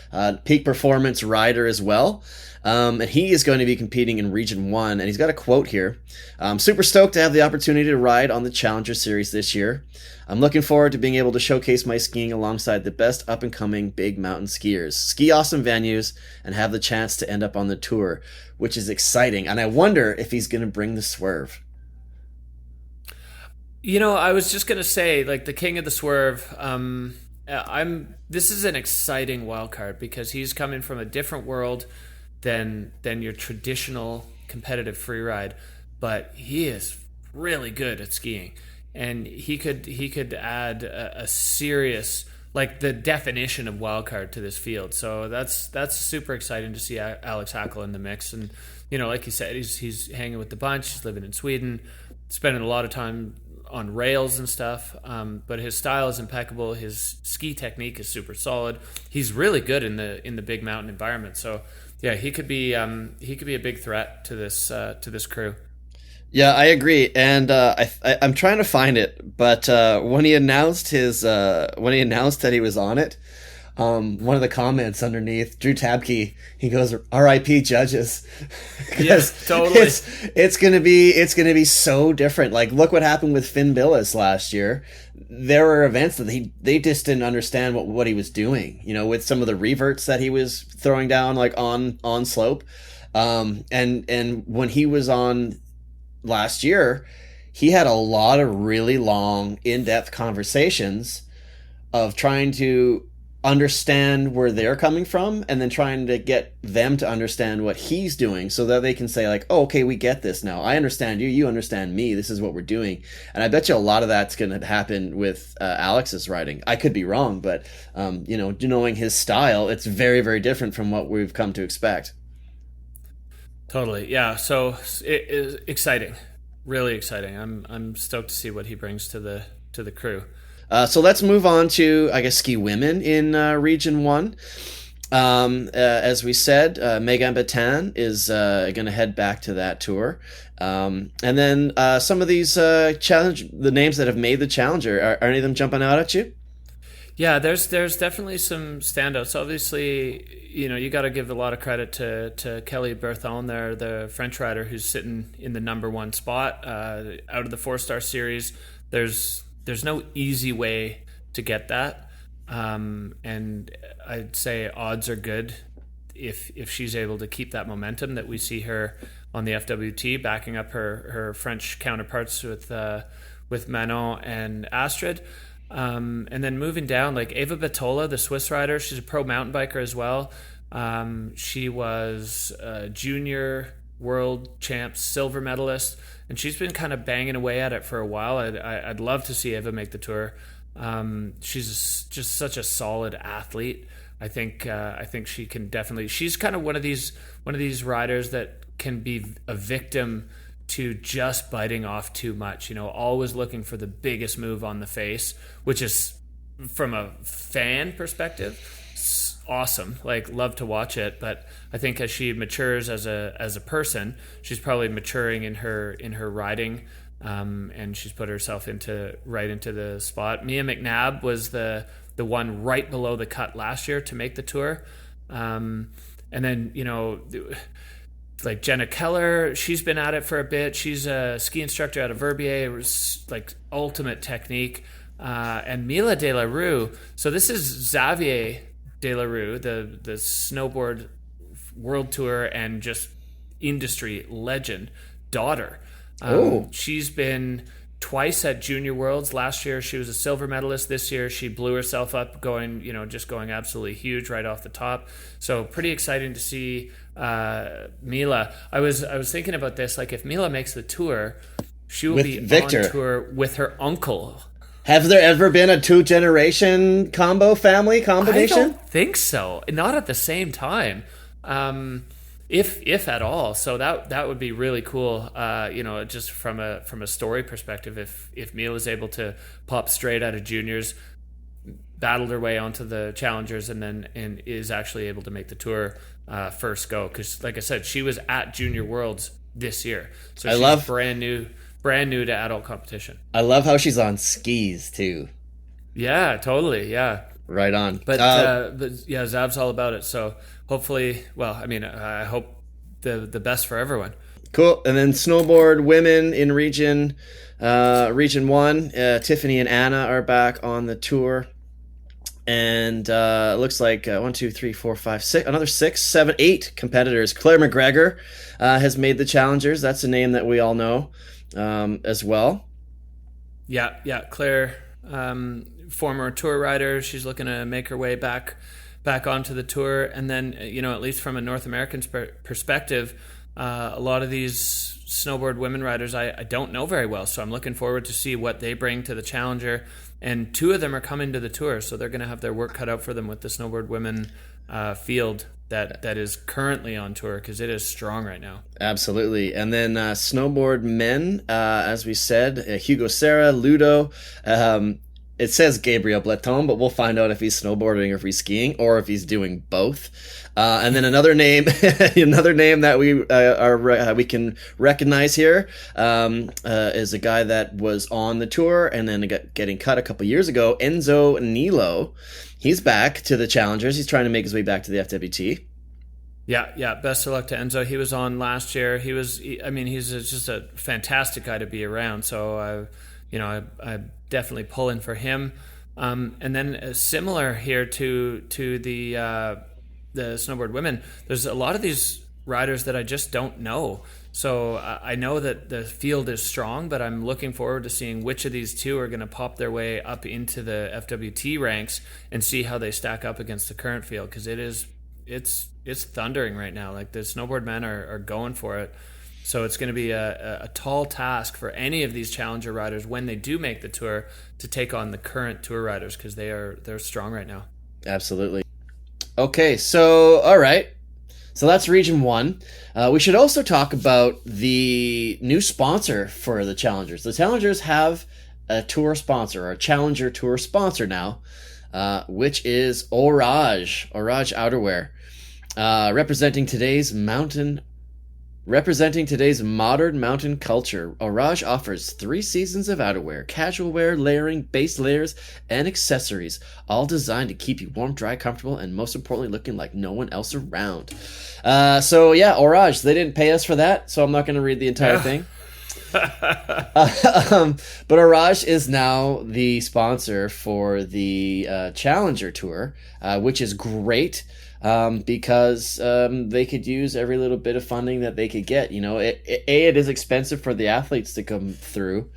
peak performance rider as well. And he is going to be competing in Region 1. And he's got a quote here. I'm super stoked to have the opportunity to ride on the Challenger Series this year. I'm looking forward to being able to showcase my skiing alongside the best up-and-coming big mountain skiers, ski awesome venues, and have the chance to end up on the tour, which is exciting. And I wonder if he's going to bring the swerve.
I was just gonna say, like, the king of the swerve. This is an exciting wild card because he's coming from a different world than your traditional competitive freeride, but he is really good at skiing, and he could add a serious like the definition of wildcard to this field. So that's super exciting to see Alex Hackle in the mix. And like you said, he's hanging with the bunch. He's living in Sweden, spending a lot of time on rails and stuff. But his style is impeccable. His ski technique is super solid. He's really good in the big mountain environment. So yeah, he could be a big threat to this crew.
Yeah, I agree, and I'm trying to find it, but when he announced that he was on it, one of the comments underneath, Drew Tabke, he goes, "R.I.P. judges."
Yes, totally.
It's gonna be so different. Like, look what happened with Finn Billis last year. There were events that they just didn't understand what he was doing. With some of the reverts that he was throwing down, like on slope, and when he was on last year, he had a lot of really long, in-depth conversations of trying to understand where they're coming from and then trying to get them to understand what he's doing so that they can say, like, oh, okay, we get this now. I understand you. You understand me. This is what we're doing. And I bet you a lot of that's going to happen with Alex's riding. I could be wrong, but, knowing his style, it's very, very different from what we've come to expect.
Totally, yeah. So it is exciting, really exciting. I'm stoked to see what he brings to the crew.
So let's move on to, I guess, Ski Women in Region 1. As we said, Megan Batin is going to head back to that tour. And then some of these the names that have made the Challenger, are any of them jumping out at you?
Yeah, there's definitely some standouts. Obviously, you got to give a lot of credit to Kelly Berthon there, the French rider who's sitting in the number 1 spot out of the 4-star series. There's no easy way to get that, and I'd say odds are good if she's able to keep that momentum that we see her on the FWT, backing up her French counterparts with Manon and Astrid. And then moving down, like Eva Batola, the Swiss rider, she's a pro mountain biker as well. She was a junior world champ, silver medalist, and she's been kind of banging away at it for a while. I'd love to see Eva make the tour. She's just such a solid athlete. I think she can definitely. She's kind of one of these riders that can be a victim to just biting off too much, always looking for the biggest move on the face, which is, from a fan perspective, awesome. Like, love to watch it. But I think as she matures as a person, she's probably maturing in her riding, and she's put herself right into the spot. Mia McNabb was the one right below the cut last year to make the tour, and then like Jenna Keller, she's been at it for a bit. She's a ski instructor out of Verbier. It was like ultimate technique. And Mila De La Rue. So this is Xavier De La Rue, the snowboard world tour and just industry legend daughter. She's been twice at Junior Worlds. Last year she was a silver medalist. This year she blew herself up, going absolutely huge right off the top. So pretty exciting to see Mila. I was thinking about this, like, if Mila makes the tour, she will be Victor on tour with her uncle.
Have there ever been a 2-generation family combination?
I don't think so. Not at the same time. If at all. So that would be really cool. Just from a story perspective, if Mila is able to pop straight out of juniors, battled her way onto the challengers, and is actually able to make the tour first go. Because, like I said, she was at Junior Worlds this year, so she's brand new to adult competition.
I love how she's on skis too.
Yeah, totally. Yeah,
right on.
But yeah, Zav's all about it. So hopefully, I hope the best for everyone.
Cool. And then Snowboard Women in Region 1, Tiffany and Anna are back on the tour. And it looks like 1, 2, 3, 4, 5, 6, another 6, 7, 8 competitors. Claire McGregor has made the Challengers. That's a name that we all know as well.
Yeah, Claire, former tour rider. She's looking to make her way back onto the tour. And then, at least from a North American perspective, a lot of these snowboard women riders I don't know very well. So I'm looking forward to see what they bring to the Challenger. and 2 of them are coming to the tour, so they're going to have their work cut out for them with the Snowboard Women field that is currently on tour, because it is strong right now.
Absolutely. And then Snowboard Men, as we said, Hugo Serra, Ludo. It says Gabriel Breton, but we'll find out if he's snowboarding or if he's skiing or if he's doing both. And then another name, another name that we can recognize here is a guy that was on the tour and then getting cut a couple years ago, Enzo Nilo. He's back to the Challengers. He's trying to make his way back to the FWT.
Yeah. Best of luck to Enzo. He was on last year. He's just a fantastic guy to be around. So I definitely pulling for him. And then similar here to the Snowboard Women, there's a lot of these riders that I just don't know. So I know that the field is strong, but I'm looking forward to seeing which of these 2 are going to pop their way up into the FWT ranks and see how they stack up against the current field, because it's thundering right now. Like, the Snowboard Men are going for it. So it's going to be a tall task for any of these challenger riders when they do make the tour to take on the current tour riders, because they're strong right now.
Absolutely. Okay, so all right. So that's Region 1. We should also talk about the new sponsor for the Challengers. The Challengers have a tour sponsor, or a Challenger tour sponsor now, which is Orage Outerwear, representing today's modern mountain culture. Orage offers 3 seasons of outerwear, casual wear, layering, base layers, and accessories, all designed to keep you warm, dry, comfortable, and most importantly, looking like no one else around. So yeah, Orage, they didn't pay us for that, so I'm not going to read the entire thing. But Orage is now the sponsor for the Challenger Tour, which is great. Because they could use every little bit of funding that they could get. It is expensive for the athletes to come through,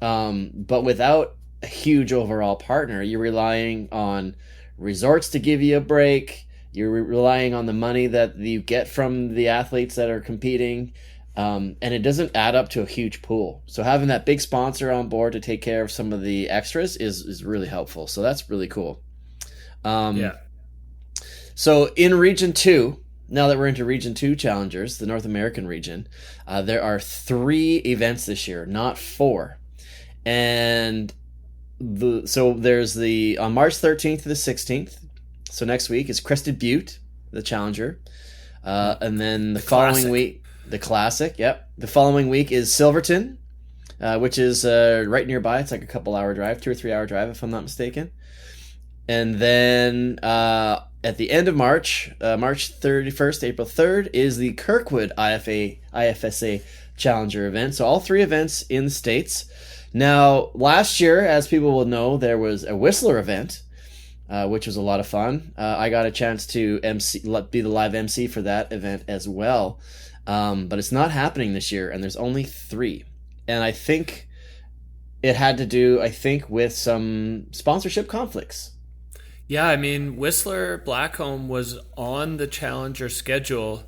but without a huge overall partner, you're relying on resorts to give you a break. You're relying on the money that you get from the athletes that are competing, and it doesn't add up to a huge pool. So having that big sponsor on board to take care of some of the extras is really helpful. So that's really cool. So in Region 2, now that we're into Region 2 Challengers, the North American region, there are 3 events this year, not 4. And so there's on March 13th to the 16th, so next week, is Crested Butte, the Challenger. And then the following week, the Classic, yep. The following week is Silverton, which is right nearby. It's like a 2 or 3 hour drive, if I'm not mistaken. And then at the end of March, March 31st, April 3rd, is the Kirkwood IFSA Challenger event. So all 3 events in the States. Now, last year, as people will know, there was a Whistler event, which was a lot of fun. I got a chance to be the live MC for that event as well. But it's not happening this year, and there's only 3. And I think it had to do, with some sponsorship conflicts.
Yeah, I mean, Whistler Blackcomb was on the Challenger schedule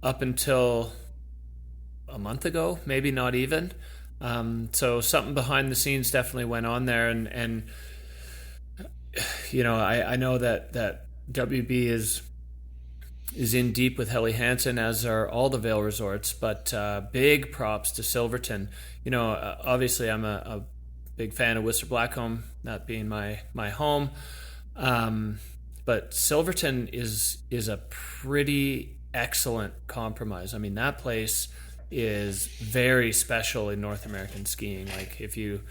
up until a month ago, maybe not even. So something behind the scenes definitely went on there, and I know that WB is in deep with Helly Hansen, as are all the Vail resorts, but big props to Silverton. Obviously I'm a big fan of Whistler Blackcomb, that being my home. But Silverton is a pretty excellent compromise. I mean, that place is very special in North American skiing. Like, you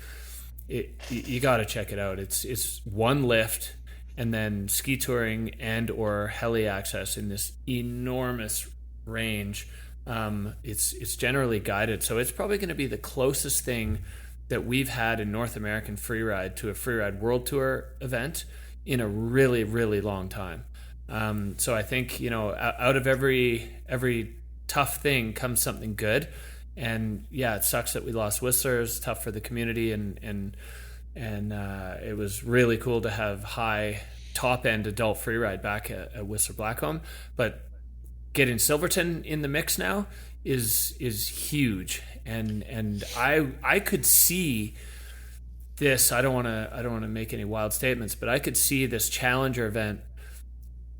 got to check it out. It's one lift and then ski touring and or heli access in this enormous range. It's generally guided, so it's probably going to be the closest thing that we've had in North American freeride to a freeride world tour event in a really, really long time. So I think, out of every tough thing comes something good. And yeah, it sucks that we lost Whistler. It's tough for the community, and it was really cool to have high top end adult freeride back at Whistler Blackcomb. But getting Silverton in the mix now is huge. And I could see I don't want to make any wild statements, but I could see this challenger event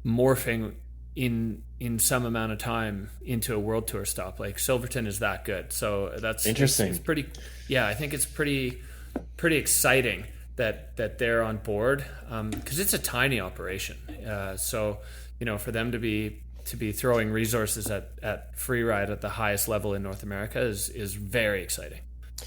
morphing in some amount of time into a world tour stop. Like Silverton is that good. So that's
interesting.
It's pretty, I think it's pretty exciting that they're on board, because it's a tiny operation. So, for them to be throwing resources at Freeride at the highest level in North America is very exciting.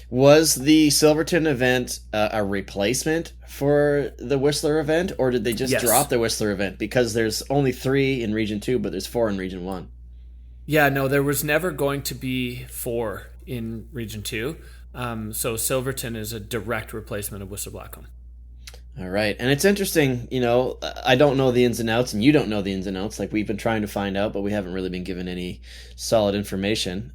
Was the Silverton event a replacement for the Whistler event, or did they just drop the Whistler event? Because there's only 3 in Region 2, but there's 4 in Region 1.
Yeah, no, there was never going to be 4 in Region 2. So Silverton is a direct replacement of Whistler Blackcomb.
All right. And it's interesting, I don't know the ins and outs, and you don't know the ins and outs. Like, we've been trying to find out, but we haven't really been given any solid information.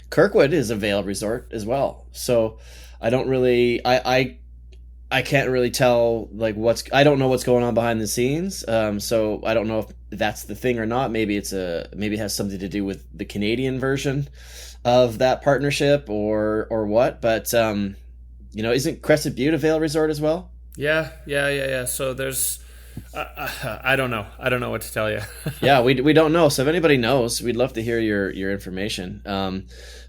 Kirkwood is a Vail resort as well. So I don't really, I can't really tell, like, I don't know what's going on behind the scenes. So I don't know if that's the thing or not. Maybe it has something to do with the Canadian version of that partnership or what. But, isn't Crested Butte a Vail resort as well?
Yeah. So there's, I don't know. I don't know what to tell you.
Yeah, we don't know. So if anybody knows, we'd love to hear your information.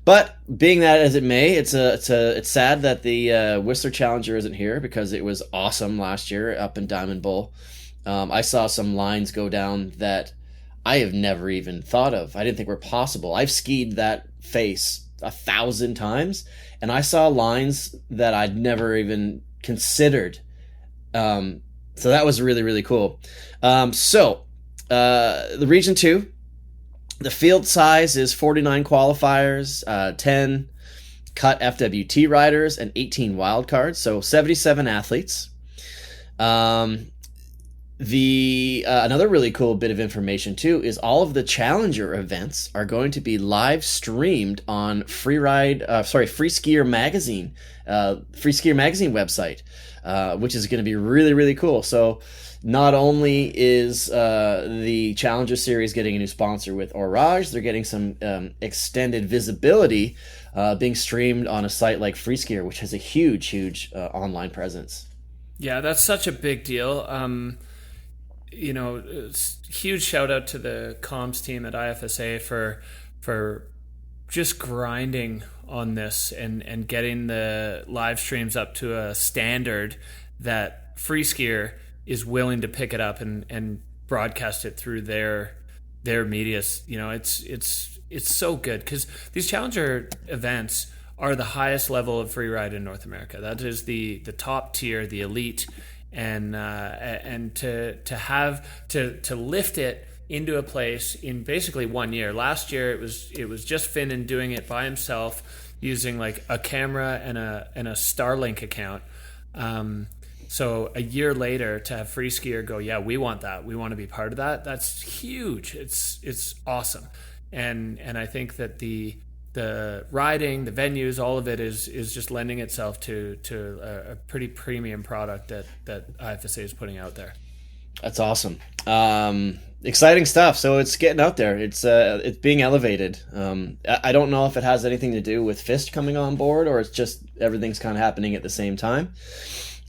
But being that as it may, it's sad that the Whistler Challenger isn't here, because it was awesome last year up in Diamond Bowl. I saw some lines go down that I have never even thought of. I didn't think were possible. I've skied that face 1,000 times, and I saw lines that I'd never even considered. So that was really, really cool. The Region 2, the field size is 49 qualifiers, 10 cut FWT riders, and 18 wild cards, so 77 athletes. Another really cool bit of information too is all of the challenger events are going to be live streamed on Free Skier Magazine website, which is going to be really, really cool. So not only is the Challenger Series getting a new sponsor with Orage, they're getting some extended visibility being streamed on a site like Free Skier, which has a huge online presence.
Yeah, that's such a big deal. Huge shout out to the comms team at IFSA for just grinding on this and getting the live streams up to a standard that Free Skier is willing to pick it up and broadcast it through their media. It's so good, because these challenger events are the highest level of freeride in North America. That is the top tier, the elite, and to lift it into a place in basically 1 year. Last year it was just Finnan doing it by himself using like a camera and a Starlink account. So a year later to have Free Skier go, yeah, we want that. We want to be part of that. That's huge. It's awesome. And I think that the riding, the venues, all of it is just lending itself to a pretty premium product that IFSA is putting out there.
That's awesome. Exciting stuff. So it's getting out there. It's being elevated. I don't know if it has anything to do with Fist coming on board, or it's just everything's kind of happening at the same time.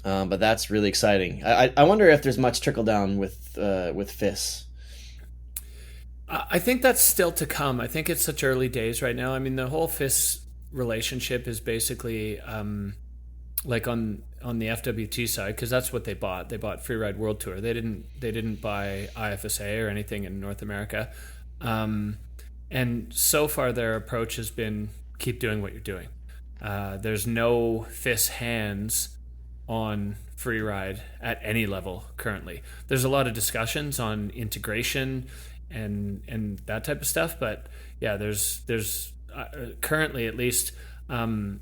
But that's really exciting. I wonder if there's much trickle down with Fist.
I think that's still to come. I think it's such early days right now. I mean, the whole FIS relationship is basically like on the FWT side, because that's what they bought. They bought Freeride World Tour. They didn't buy IFSA or anything in North America. And so far their approach has been keep doing what you're doing. There's no FIS hands on Freeride at any level currently. There's a lot of discussions on integration and that type of stuff, but yeah, there's currently, at least, from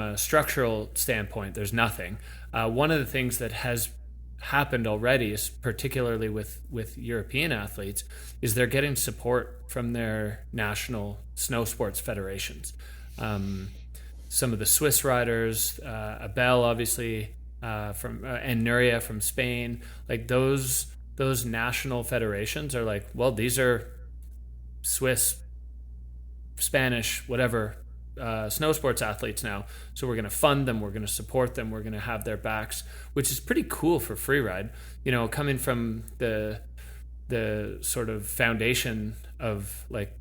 a structural standpoint, there's nothing. One of the things that has happened already, is particularly with European athletes, is they're getting support from their national snow sports federations. Some of the Swiss riders, Abel obviously, and Nuria from Spain, like those national federations are like, well, these are Swiss, Spanish, whatever snow sports athletes now. So we're going to fund them, we're going to support them, we're going to have their backs, which is pretty cool for Freeride. You know, coming from the sort of foundation of like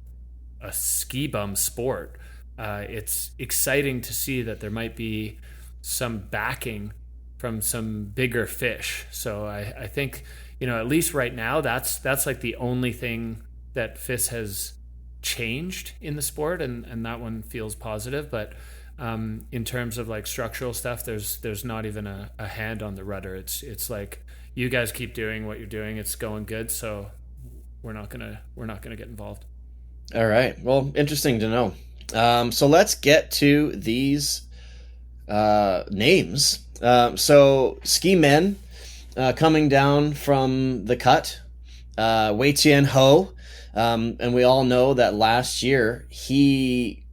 a ski bum sport, it's exciting to see that there might be some backing from some bigger fish. So I think, you know, at least right now, that's like the only thing that FIS has changed in the sport, and that one feels positive. But in terms of like structural stuff, there's not even a hand on the rudder. It's like, you guys keep doing what you're doing, it's going good, so we're not gonna get involved.
All right, well, interesting to know. So let's get to these names. So Ski Men, coming down from the cut, Wei Tian Ho, and we all know that last year he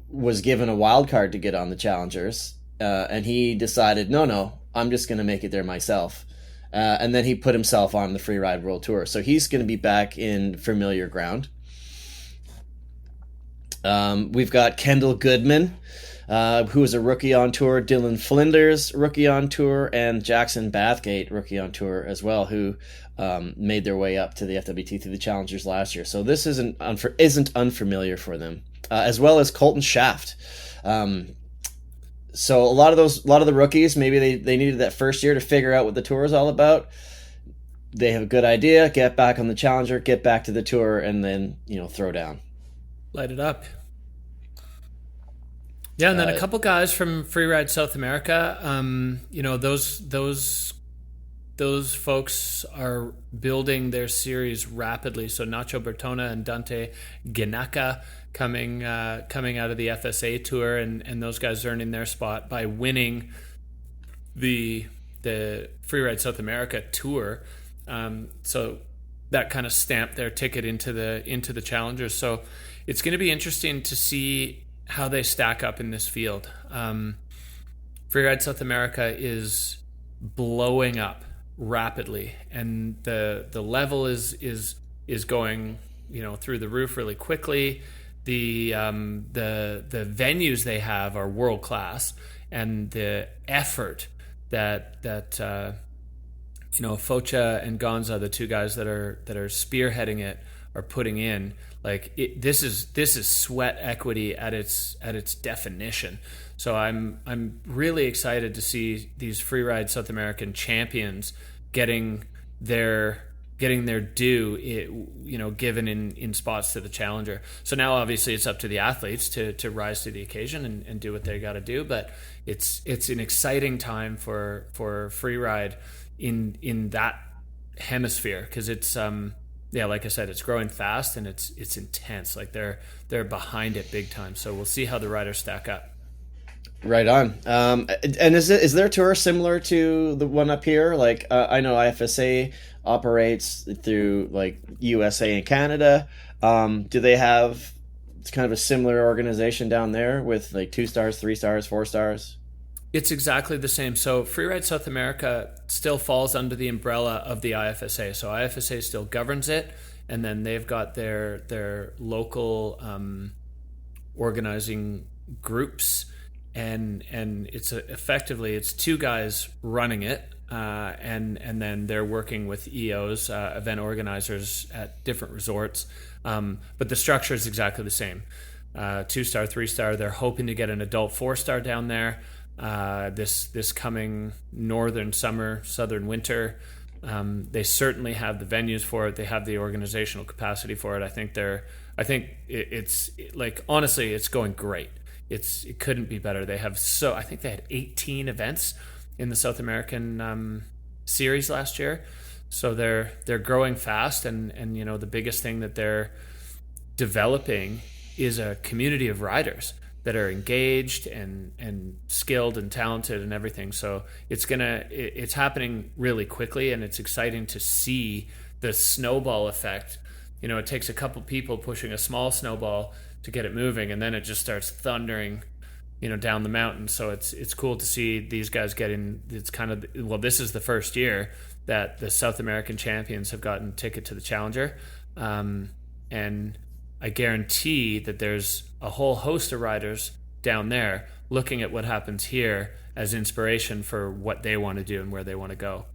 was given a wild card to get on the Challengers, and he decided, no, I'm just going to make it there myself. And then he put himself on the Freeride World Tour. So he's going to be back in familiar ground. We've got Kendall Goodman, who is a rookie on tour, Dylan Flinders, rookie on tour, and Jackson Bathgate, rookie on tour as well, who made their way up to the FWT through the Challengers last year. So this isn't unfamiliar for them, as well as Colton Shaft. So a lot of the rookies, maybe they needed that first year to figure out what the tour is all about. They have a good idea, get back on the Challenger, get back to the tour, and then, you know, throw down.
Light it up. Yeah, and then a couple guys from Freeride South America. You know, those folks are building their series rapidly. So Nacho Bertona and Dante Ginaka coming out of the FSA tour, and those guys earning their spot by winning the Freeride South America tour. So that kind of stamped their ticket into the Challengers. So it's going to be interesting to see how they stack up in this field. Freeride South America is blowing up rapidly, and the level is going, you know, through the roof really quickly. The venues they have are world class, and the effort that you know, Focha and Gonza, the two guys that are spearheading it, are putting in. Like this is sweat equity at its definition. So I'm really excited to see these Freeride South American champions getting their due, you know, given in spots to the Challenger. So now obviously it's up to the athletes to rise to the occasion and do what they got to do. But it's an exciting time for Freeride in that hemisphere, because it's yeah, like I said, it's growing fast and it's intense. Like they're behind it big time. So we'll see how the riders stack up.
Right on. And is their tour similar to the one up here? Like I know IFSA operates through like USA and Canada. Do they have kind of a similar organization down there with like 2 stars, 3 stars, 4 stars?
It's exactly the same. So Freeride South America still falls under the umbrella of the IFSA. So IFSA still governs it, and then they've got their local organizing groups, and it's effectively 2 guys running it, and then they're working with EOs, event organizers at different resorts. But the structure is exactly the same. 2-star, 3-star. They're hoping to get an adult 4-star down there. This coming northern summer, southern winter. They certainly have the venues for it. They have the organizational capacity for it. I think it's like, honestly, it's going great. It couldn't be better. I think they had 18 events in the South American series last year. So they're growing fast, and you know, the biggest thing that they're developing is a community of riders that are engaged and skilled and talented and everything. So it's happening really quickly, and it's exciting to see the snowball effect. You know, it takes a couple people pushing a small snowball to get it moving, and then it just starts thundering, you know, down the mountain. So it's cool to see these guys getting. It's kind of, well, this is the first year that the South American champions have gotten a ticket to the Challenger, and I guarantee that there's a whole host of riders down there looking at what happens here as inspiration for what they want to do and where they want to go.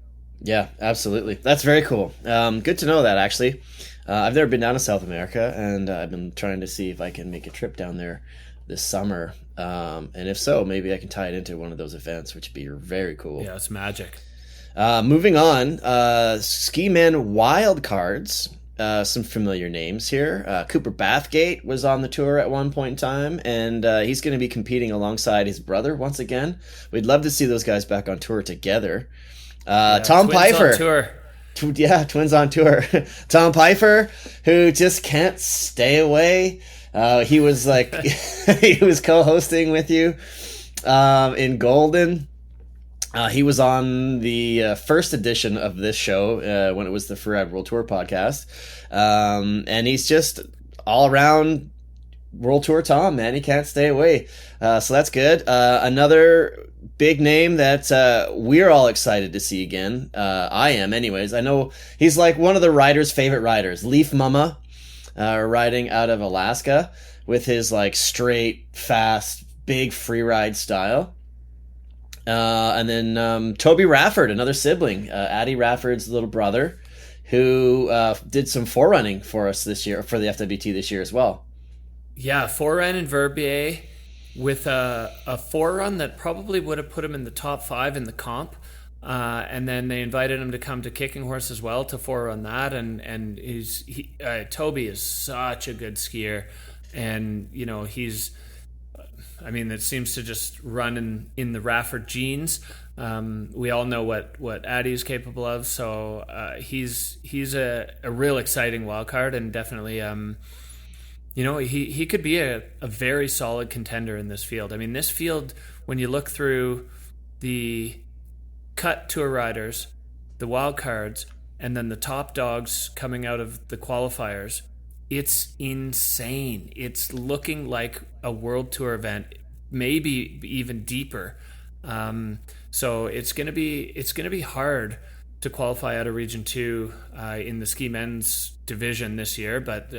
Yeah, absolutely. That's very cool. Good to know that, actually. I've never been down to South America, and I've been trying to see if I can make a trip down there this summer. And if so, maybe I can tie it into one of those events, which would be very cool.
Yeah, it's magic.
Moving on, Ski Men wild cards. Some familiar names here. Cooper Bathgate was on the tour at one point in time, and he's going to be competing alongside his brother once again. We'd love to see those guys back on tour together. Tom Pfeiffer. On tour. Twins on tour. Tom Pfeiffer, who just can't stay away. He was like, he was co-hosting with you in Golden. He was on the first edition of this show when it was the Freeride World Tour podcast. And he's just all around World Tour Tom, man. He can't stay away. So that's good. Another big name that we're all excited to see again. I am anyways. I know he's like one of the riders' favorite riders. Leaf Mama, riding out of Alaska with his like straight, fast, big freeride style. And then Toby Rafford, another sibling, Addie Rafford's little brother, who did some forerunning for us this year, for the FWT this year as well.
Yeah, forerun in Verbier with a forerun that probably would have put him in the top 5 in the comp. And then they invited him to come to Kicking Horse as well to forerun that. And Toby is such a good skier. And, you know, it seems to just run in the Rafford genes. We all know what Addie's capable of. So he's a real exciting wild card, and definitely, he could be a very solid contender in this field. I mean, this field, when you look through the cut tour riders, the wild cards, and then the top dogs coming out of the qualifiers, it's insane. It's looking like a world tour event, maybe even deeper. So it's gonna be hard to qualify out of Region 2 in the Ski Men's division this year. But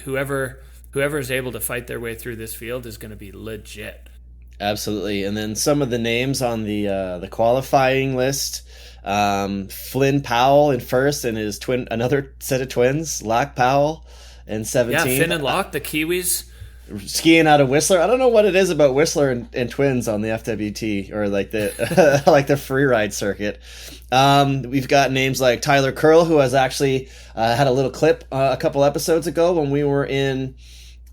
whoever is able to fight their way through this field is going to be legit.
Absolutely. And then some of the names on the qualifying list. Flynn Powell in first, and his another set of twins, Locke Powell in 17.
Yeah, Finn and Locke, the Kiwis.
Skiing out of Whistler. I don't know what it is about Whistler and twins on the FWT, or like the like the freeride circuit. We've got names like Tyler Curl, who has actually had a little clip a couple episodes ago when we were in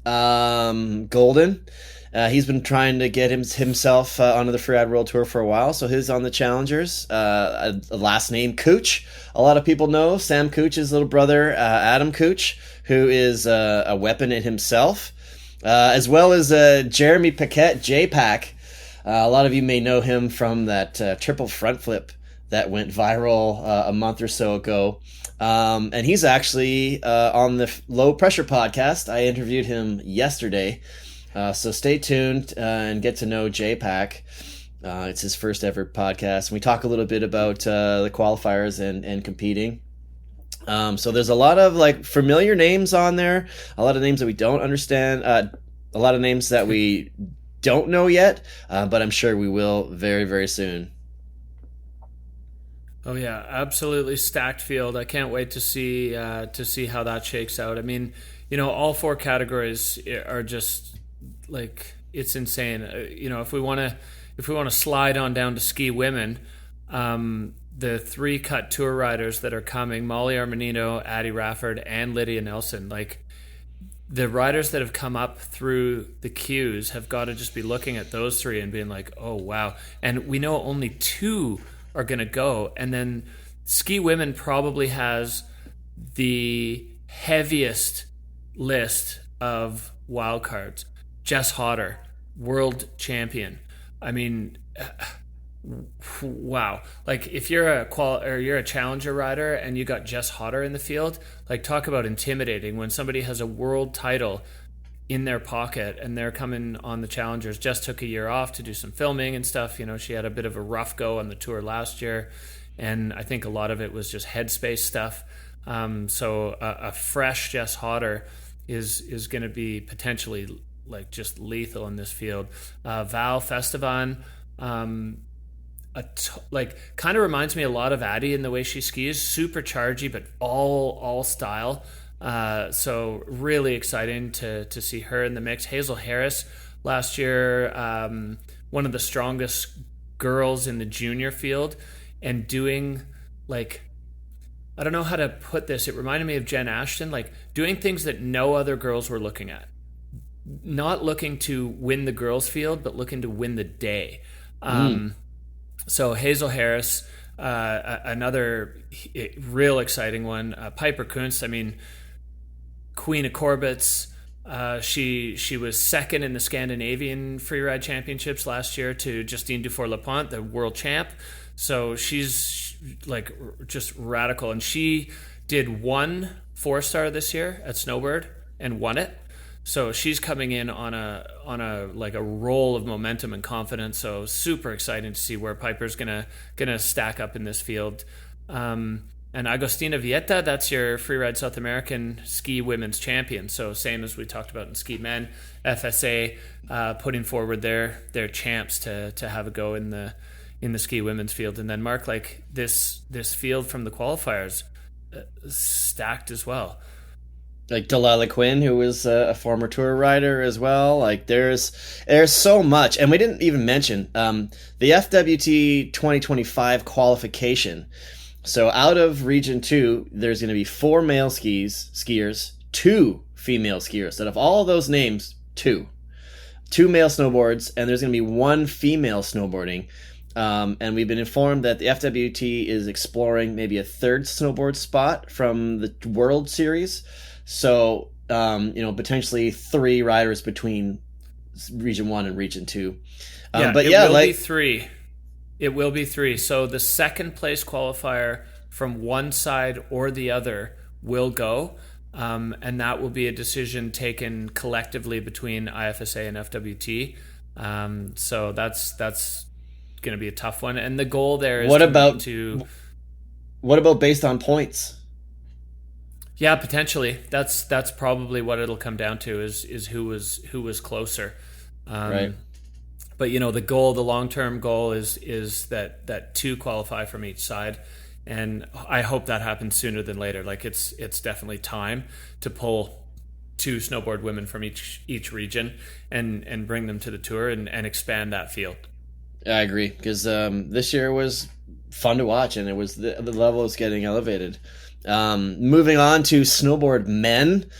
Golden. He's been trying to get himself onto the Freeride World Tour for a while, so he's on the Challengers. Last name Cooch. A lot of people know Sam Cooch's little brother, Adam Cooch, who is a weapon in himself. As well as Jeremy Paquette, J-Pack. A lot of you may know him from that triple front flip that went viral a month or so ago. And he's actually on the Low Pressure podcast. I interviewed him yesterday. So stay tuned and get to know J-Pack. It's his first ever podcast. And we talk a little bit about the qualifiers and competing. So there's a lot of like familiar names on there, a lot of names that we don't understand, a lot of names that we don't know yet, but I'm sure we will very, very soon.
Oh yeah, absolutely stacked field. I can't wait to see how that shakes out. I mean, all 4 categories are just like, it's insane. If we want to slide on down to Ski Women, the 3 cut tour riders that are coming, Molly Armanino, Addie Rafford, and Lydia Nelson, like the riders that have come up through the queues have got to just be looking at those 3 and being like, oh wow. And we know only 2 are going to go. And then Ski Women probably has the heaviest list of wild cards. Jess Hodder, world champion. I mean, wow. Like if you're a challenger rider and you got Jess Hodder in the field, like talk about intimidating when somebody has a world title in their pocket and they're coming on the challengers. Jess took a year off to do some filming and stuff. She had a bit of a rough go on the tour last year, and I think a lot of it was just headspace stuff. So a fresh Jess Hodder is going to be potentially like just lethal in this field. Val Festivan, like kind of reminds me a lot of Addie in the way she skis, super chargy, but all style. So really exciting to see her in the mix. Hazel Harris last year, one of the strongest girls in the junior field, and doing like, I don't know how to put this. It reminded me of Jen Ashton, like doing things that no other girls were looking at. Not looking to win the girls' field, but looking to win the day. So Hazel Harris, another real exciting one. Piper Kunst, I mean, Queen of Corbetts. She was second in the Scandinavian Freeride Championships last year to Justine Dufour-Lapont, the world champ. So she's like just radical, and she did 1 4-star this year at Snowboard and won it. So she's coming in on a like a roll of momentum and confidence. So super exciting to see where Piper's gonna stack up in this field. And Agostina Vieta, that's your Freeride South American ski women's champion. So same as we talked about in ski men, FSA putting forward their champs to have a go in the ski women's field. And then Mark, like this field from the qualifiers stacked as well.
Like Delilah Quinn, who was a former tour rider as well. Like there's so much, and we didn't even mention the FWT 2025 qualification. So out of Region 2, there's going to be 4 male skiers, 2 female skiers. Out of all of those names, 2 male snowboards, and there's going to be 1 female snowboarding. And we've been informed that the FWT is exploring maybe a 3rd snowboard spot from the World Series. So, potentially 3 riders between Region 1 and Region 2.
It will be 3. It will be 3. So the second place qualifier from one side or the other will go. And that will be a decision taken collectively between IFSA and FWT. So that's going to be a tough one. And the goal there is what about
based on points?
Yeah, potentially. That's probably what it'll come down to is who was closer.
Right.
But the long-term goal is that 2 qualify from each side, and I hope that happens sooner than later. Like it's definitely time to pull 2 snowboard women from each region and bring them to the tour and expand that field.
I agree, because this year was fun to watch, and it was the level is getting elevated. Moving on to Snowboard Men,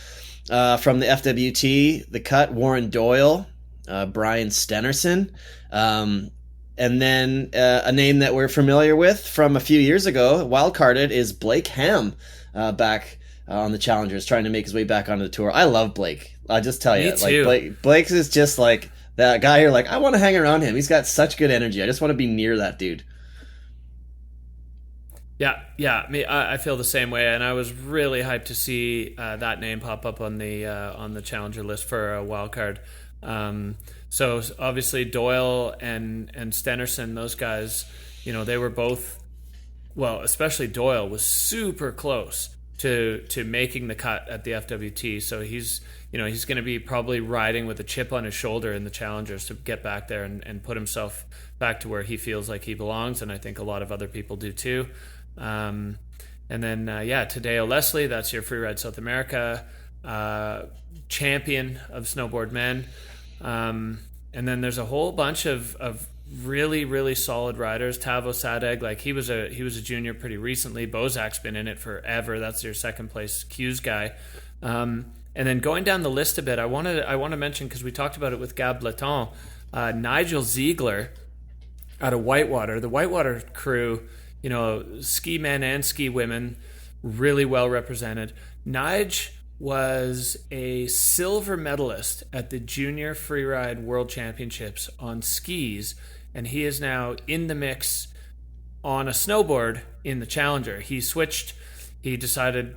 from the FWT, the cut, Warren Doyle, Brian Stenerson, and then a name that we're familiar with from a few years ago, wildcarded, is Blake Ham, back on the Challengers, trying to make his way back onto the tour. I love Blake. I'll just tell you,
Me too.
like Blake is just like that guy you're like, I want to hang around him. He's got such good energy. I just want to be near that dude.
Yeah. I feel the same way, and I was really hyped to see that name pop up on the challenger list for a wild card. So obviously Doyle and Stenerson, those guys, they were both, well, especially Doyle was super close to making the cut at the FWT. So he's going to be probably riding with a chip on his shoulder in the challengers to get back there and put himself back to where he feels like he belongs, and I think a lot of other people do too. And then Tadeo Leslie, that's your Freeride South America champion of Snowboard Men. And then there's a whole bunch of really, really solid riders. Tavo Sadeg, like he was a junior pretty recently. Bozak's been in it forever. That's your second place Q's guy. And then going down the list a bit, I want to mention, because we talked about it with Gab Bleton, Nigel Ziegler out of Whitewater. The Whitewater crew, ski men and ski women, really well represented. Nige was a silver medalist at the Junior Freeride World Championships on skis, and he is now in the mix on a snowboard in the Challenger. He switched. He decided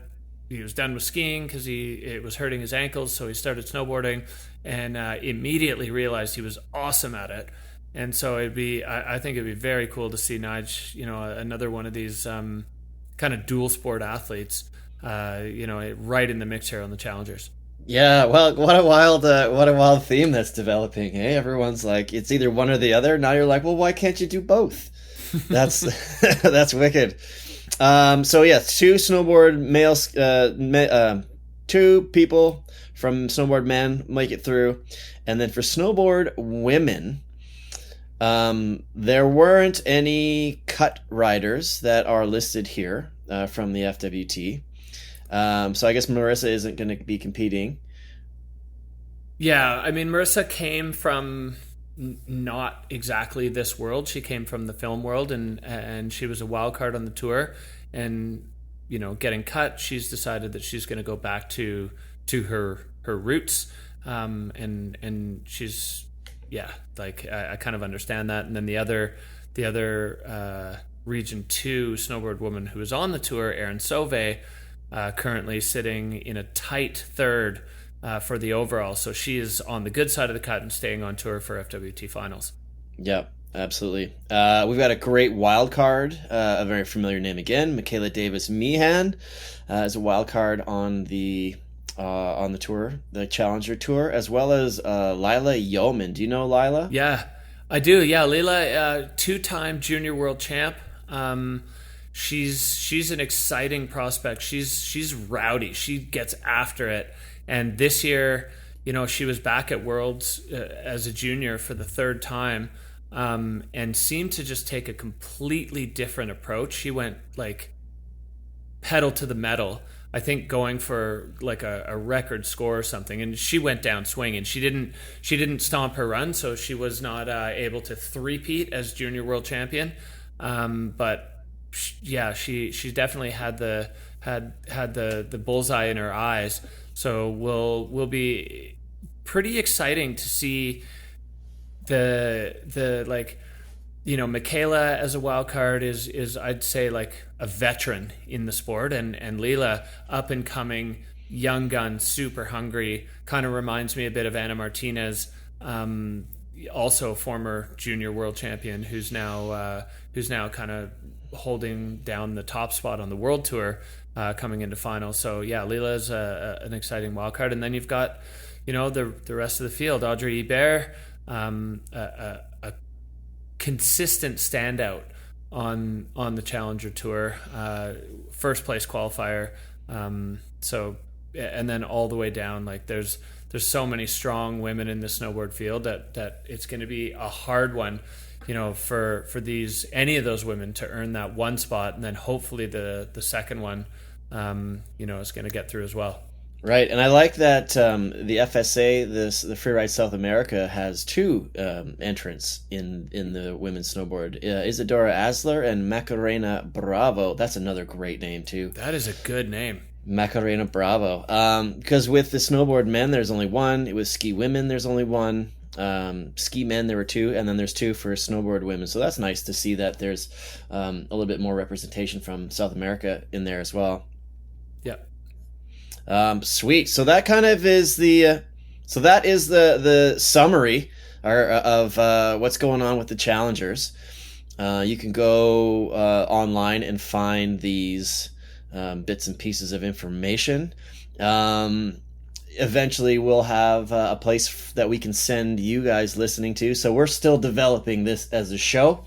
he was done with skiing because it was hurting his ankles, so he started snowboarding and immediately realized he was awesome at it. And so I think it'd be very cool to see Nige, another one of these kind of dual sport athletes, right in the mix here on the Challengers.
Yeah, well, what a wild theme that's developing. Hey, everyone's like, it's either one or the other. Now you're like, well, why can't you do both? That's that's wicked. So yeah, two people from Snowboard Men make it through, and then for Snowboard Women, there weren't any cut riders that are listed here from the FWT. So I guess Marissa isn't going to be competing.
Yeah, I mean, Marissa came from not exactly this world. She came from the film world, and she was a wild card on the tour. And getting cut, she's decided that she's going to go back to her roots. And she's I kind of understand that. And then the other Region 2 snowboard woman who is on the tour, Erin Sauvé, currently sitting in a tight third for the overall. So she is on the good side of the cut and staying on tour for FWT finals.
Yep, absolutely. We've got a great wild card, a very familiar name again. Michaela Davis Meehan is a wild card on the tour, the Challenger Tour, as well as Lila Yeoman. Do you know Lila?
Yeah, I do. Yeah, Lila, two-time junior world champ. She's an exciting prospect. She's rowdy. She gets after it. And this year, she was back at Worlds as a junior for the third time, and seemed to just take a completely different approach. She went like pedal to the metal. I think going for like a record score or something, and she went down swinging. She didn't stomp her run, so she was not able to three-peat as junior world champion. But yeah, she definitely had the bullseye in her eyes. So will be pretty exciting to see the Michaela as a wild card is I'd say like a veteran in the sport, and Lila, up and coming, young gun, super hungry, kind of reminds me a bit of Anna Martinez, also former junior world champion, who's now kind of holding down the top spot on the world tour, coming into finals. So yeah, Lila is an exciting wild card, and then you've got the rest of the field. Audrey Hebert, a consistent standout on the Challenger Tour, first place qualifier. So, and then all the way down, like there's so many strong women in the snowboard field that it's going to be a hard one, for any of those women to earn that one spot, and then hopefully the second one, is going to get through as well.
Right, and I like that the FSA, the Freeride South America, has two entrants in the women's snowboard. Isadora Asler and Macarena Bravo. That's another great name too.
That is a good name.
Macarena Bravo. Because with the Snowboard Men, there's only one. It was Ski Women, there's only one. Ski Men, there were two, and then there's two for Snowboard Women. So that's nice to see that there's a little bit more representation from South America in there as well. Sweet. So that kind of is the summary of what's going on with the challengers. You can go online and find these bits and pieces of information. Eventually we'll have a place that we can send you guys listening to. So we're still developing this as a show,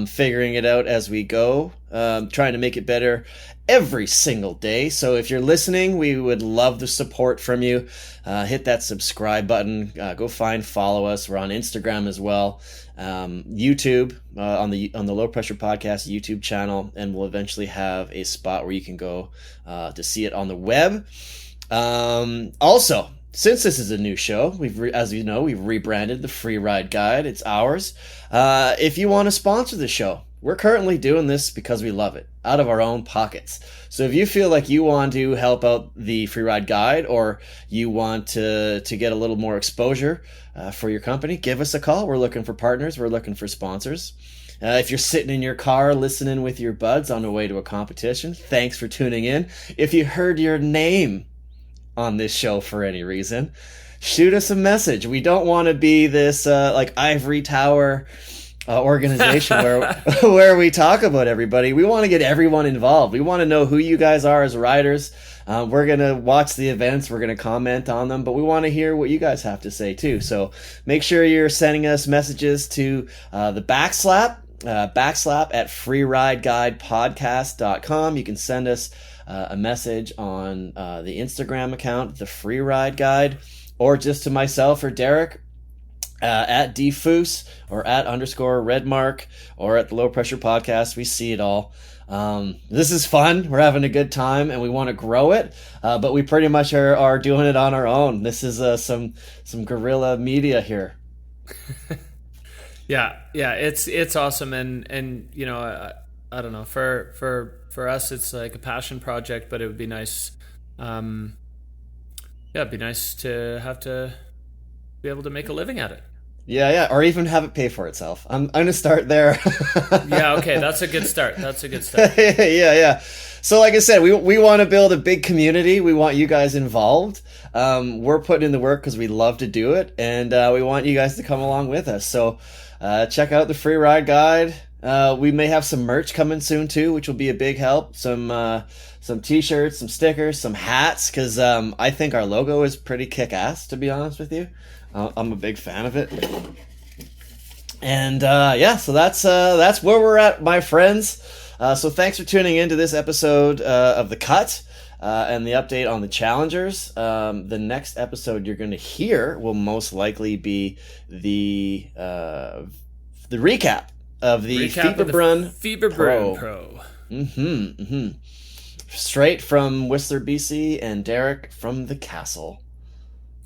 figuring it out as we go, trying to make it better every single day. So if you're listening, we would love the support from you. Hit that subscribe button. Go follow us. We're on Instagram as well. YouTube, on the Low Pressure Podcast YouTube channel, and we'll eventually have a spot where you can go to see it on the web. Also, since this is a new show, we've rebranded the Freeride Guide. It's ours. If you want to sponsor the show, we're currently doing this because we love it, out of our own pockets. So if you feel like you want to help out the Freeride Guide, or you want to get a little more exposure for your company, give us a call. We're looking for partners. We're looking for sponsors. If you're sitting in your car listening with your buds on the way to a competition, thanks for tuning in. If you heard your name on this show for any reason, shoot us a message. We don't want to be this like ivory tower organization where we talk about everybody. We want to get everyone involved. We want to know who you guys are as riders. We're going to watch the events. We're going to comment on them, but we want to hear what you guys have to say too. So make sure you're sending us messages to the backslap at freerideguidepodcast.com. You can send us a message on the Instagram account, the Freeride Guide, or just to myself or Derek at dfoose or at _redmark or at the Low Pressure Podcast. We see it all. This is fun. We're having a good time and we want to grow it. But we pretty much are doing it on our own. This is some guerrilla media here.
Yeah, it's awesome. And you know, I don't know, for us, it's like a passion project, but it would be nice. It'd be nice to have to be able to make a living at it.
Yeah, or even have it pay for itself. I'm gonna start there.
Yeah, okay, that's a good start.
Yeah. So like I said, we want to build a big community. We want you guys involved. We're putting in the work because we love to do it, and we want you guys to come along with us. So check out the Freeride Guide. We may have some merch coming soon too, which will be a big help. Some t-shirts, some stickers, some hats, because I think our logo is pretty kick-ass, to be honest with you. I'm a big fan of it. And so that's where we're at, my friends. So thanks for tuning in to this episode of The Cut and the update on the challengers. The next episode you're going to hear will most likely be the recap of the Fieberbrunn Pro. Straight from Whistler, BC, and Derek from the castle.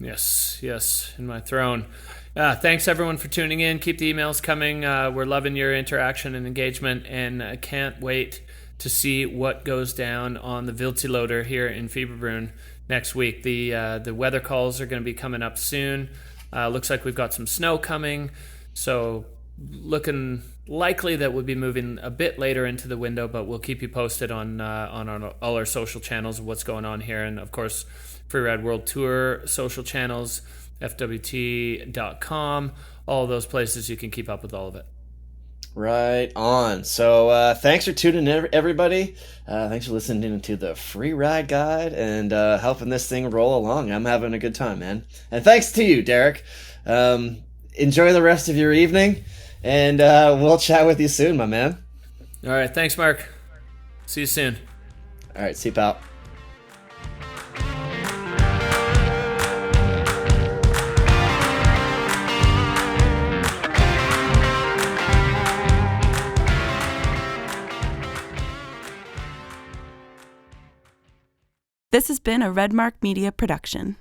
Yes, in my throne. Thanks everyone for tuning in. Keep the emails coming. We're loving your interaction and engagement, and I can't wait to see what goes down on the Wildseeloader here in Fieberbrunn next week. The weather calls are going to be coming up soon. Looks like we've got some snow coming, so looking likely that we'll be moving a bit later into the window, but we'll keep you posted on all our social channels of what's going on here, and of course Freeride World Tour social channels, FWT.com, all those places you can keep up with all of it.
Right on. So thanks for tuning in, everybody. Thanks for listening to the Freeride Guide and helping this thing roll along. I'm having a good time, man. And thanks to you, Derek. Enjoy the rest of your evening, and we'll chat with you soon, my man.
All right. Thanks, Mark. See you soon.
All right. See you, pal.
This has been a Redmark Media production.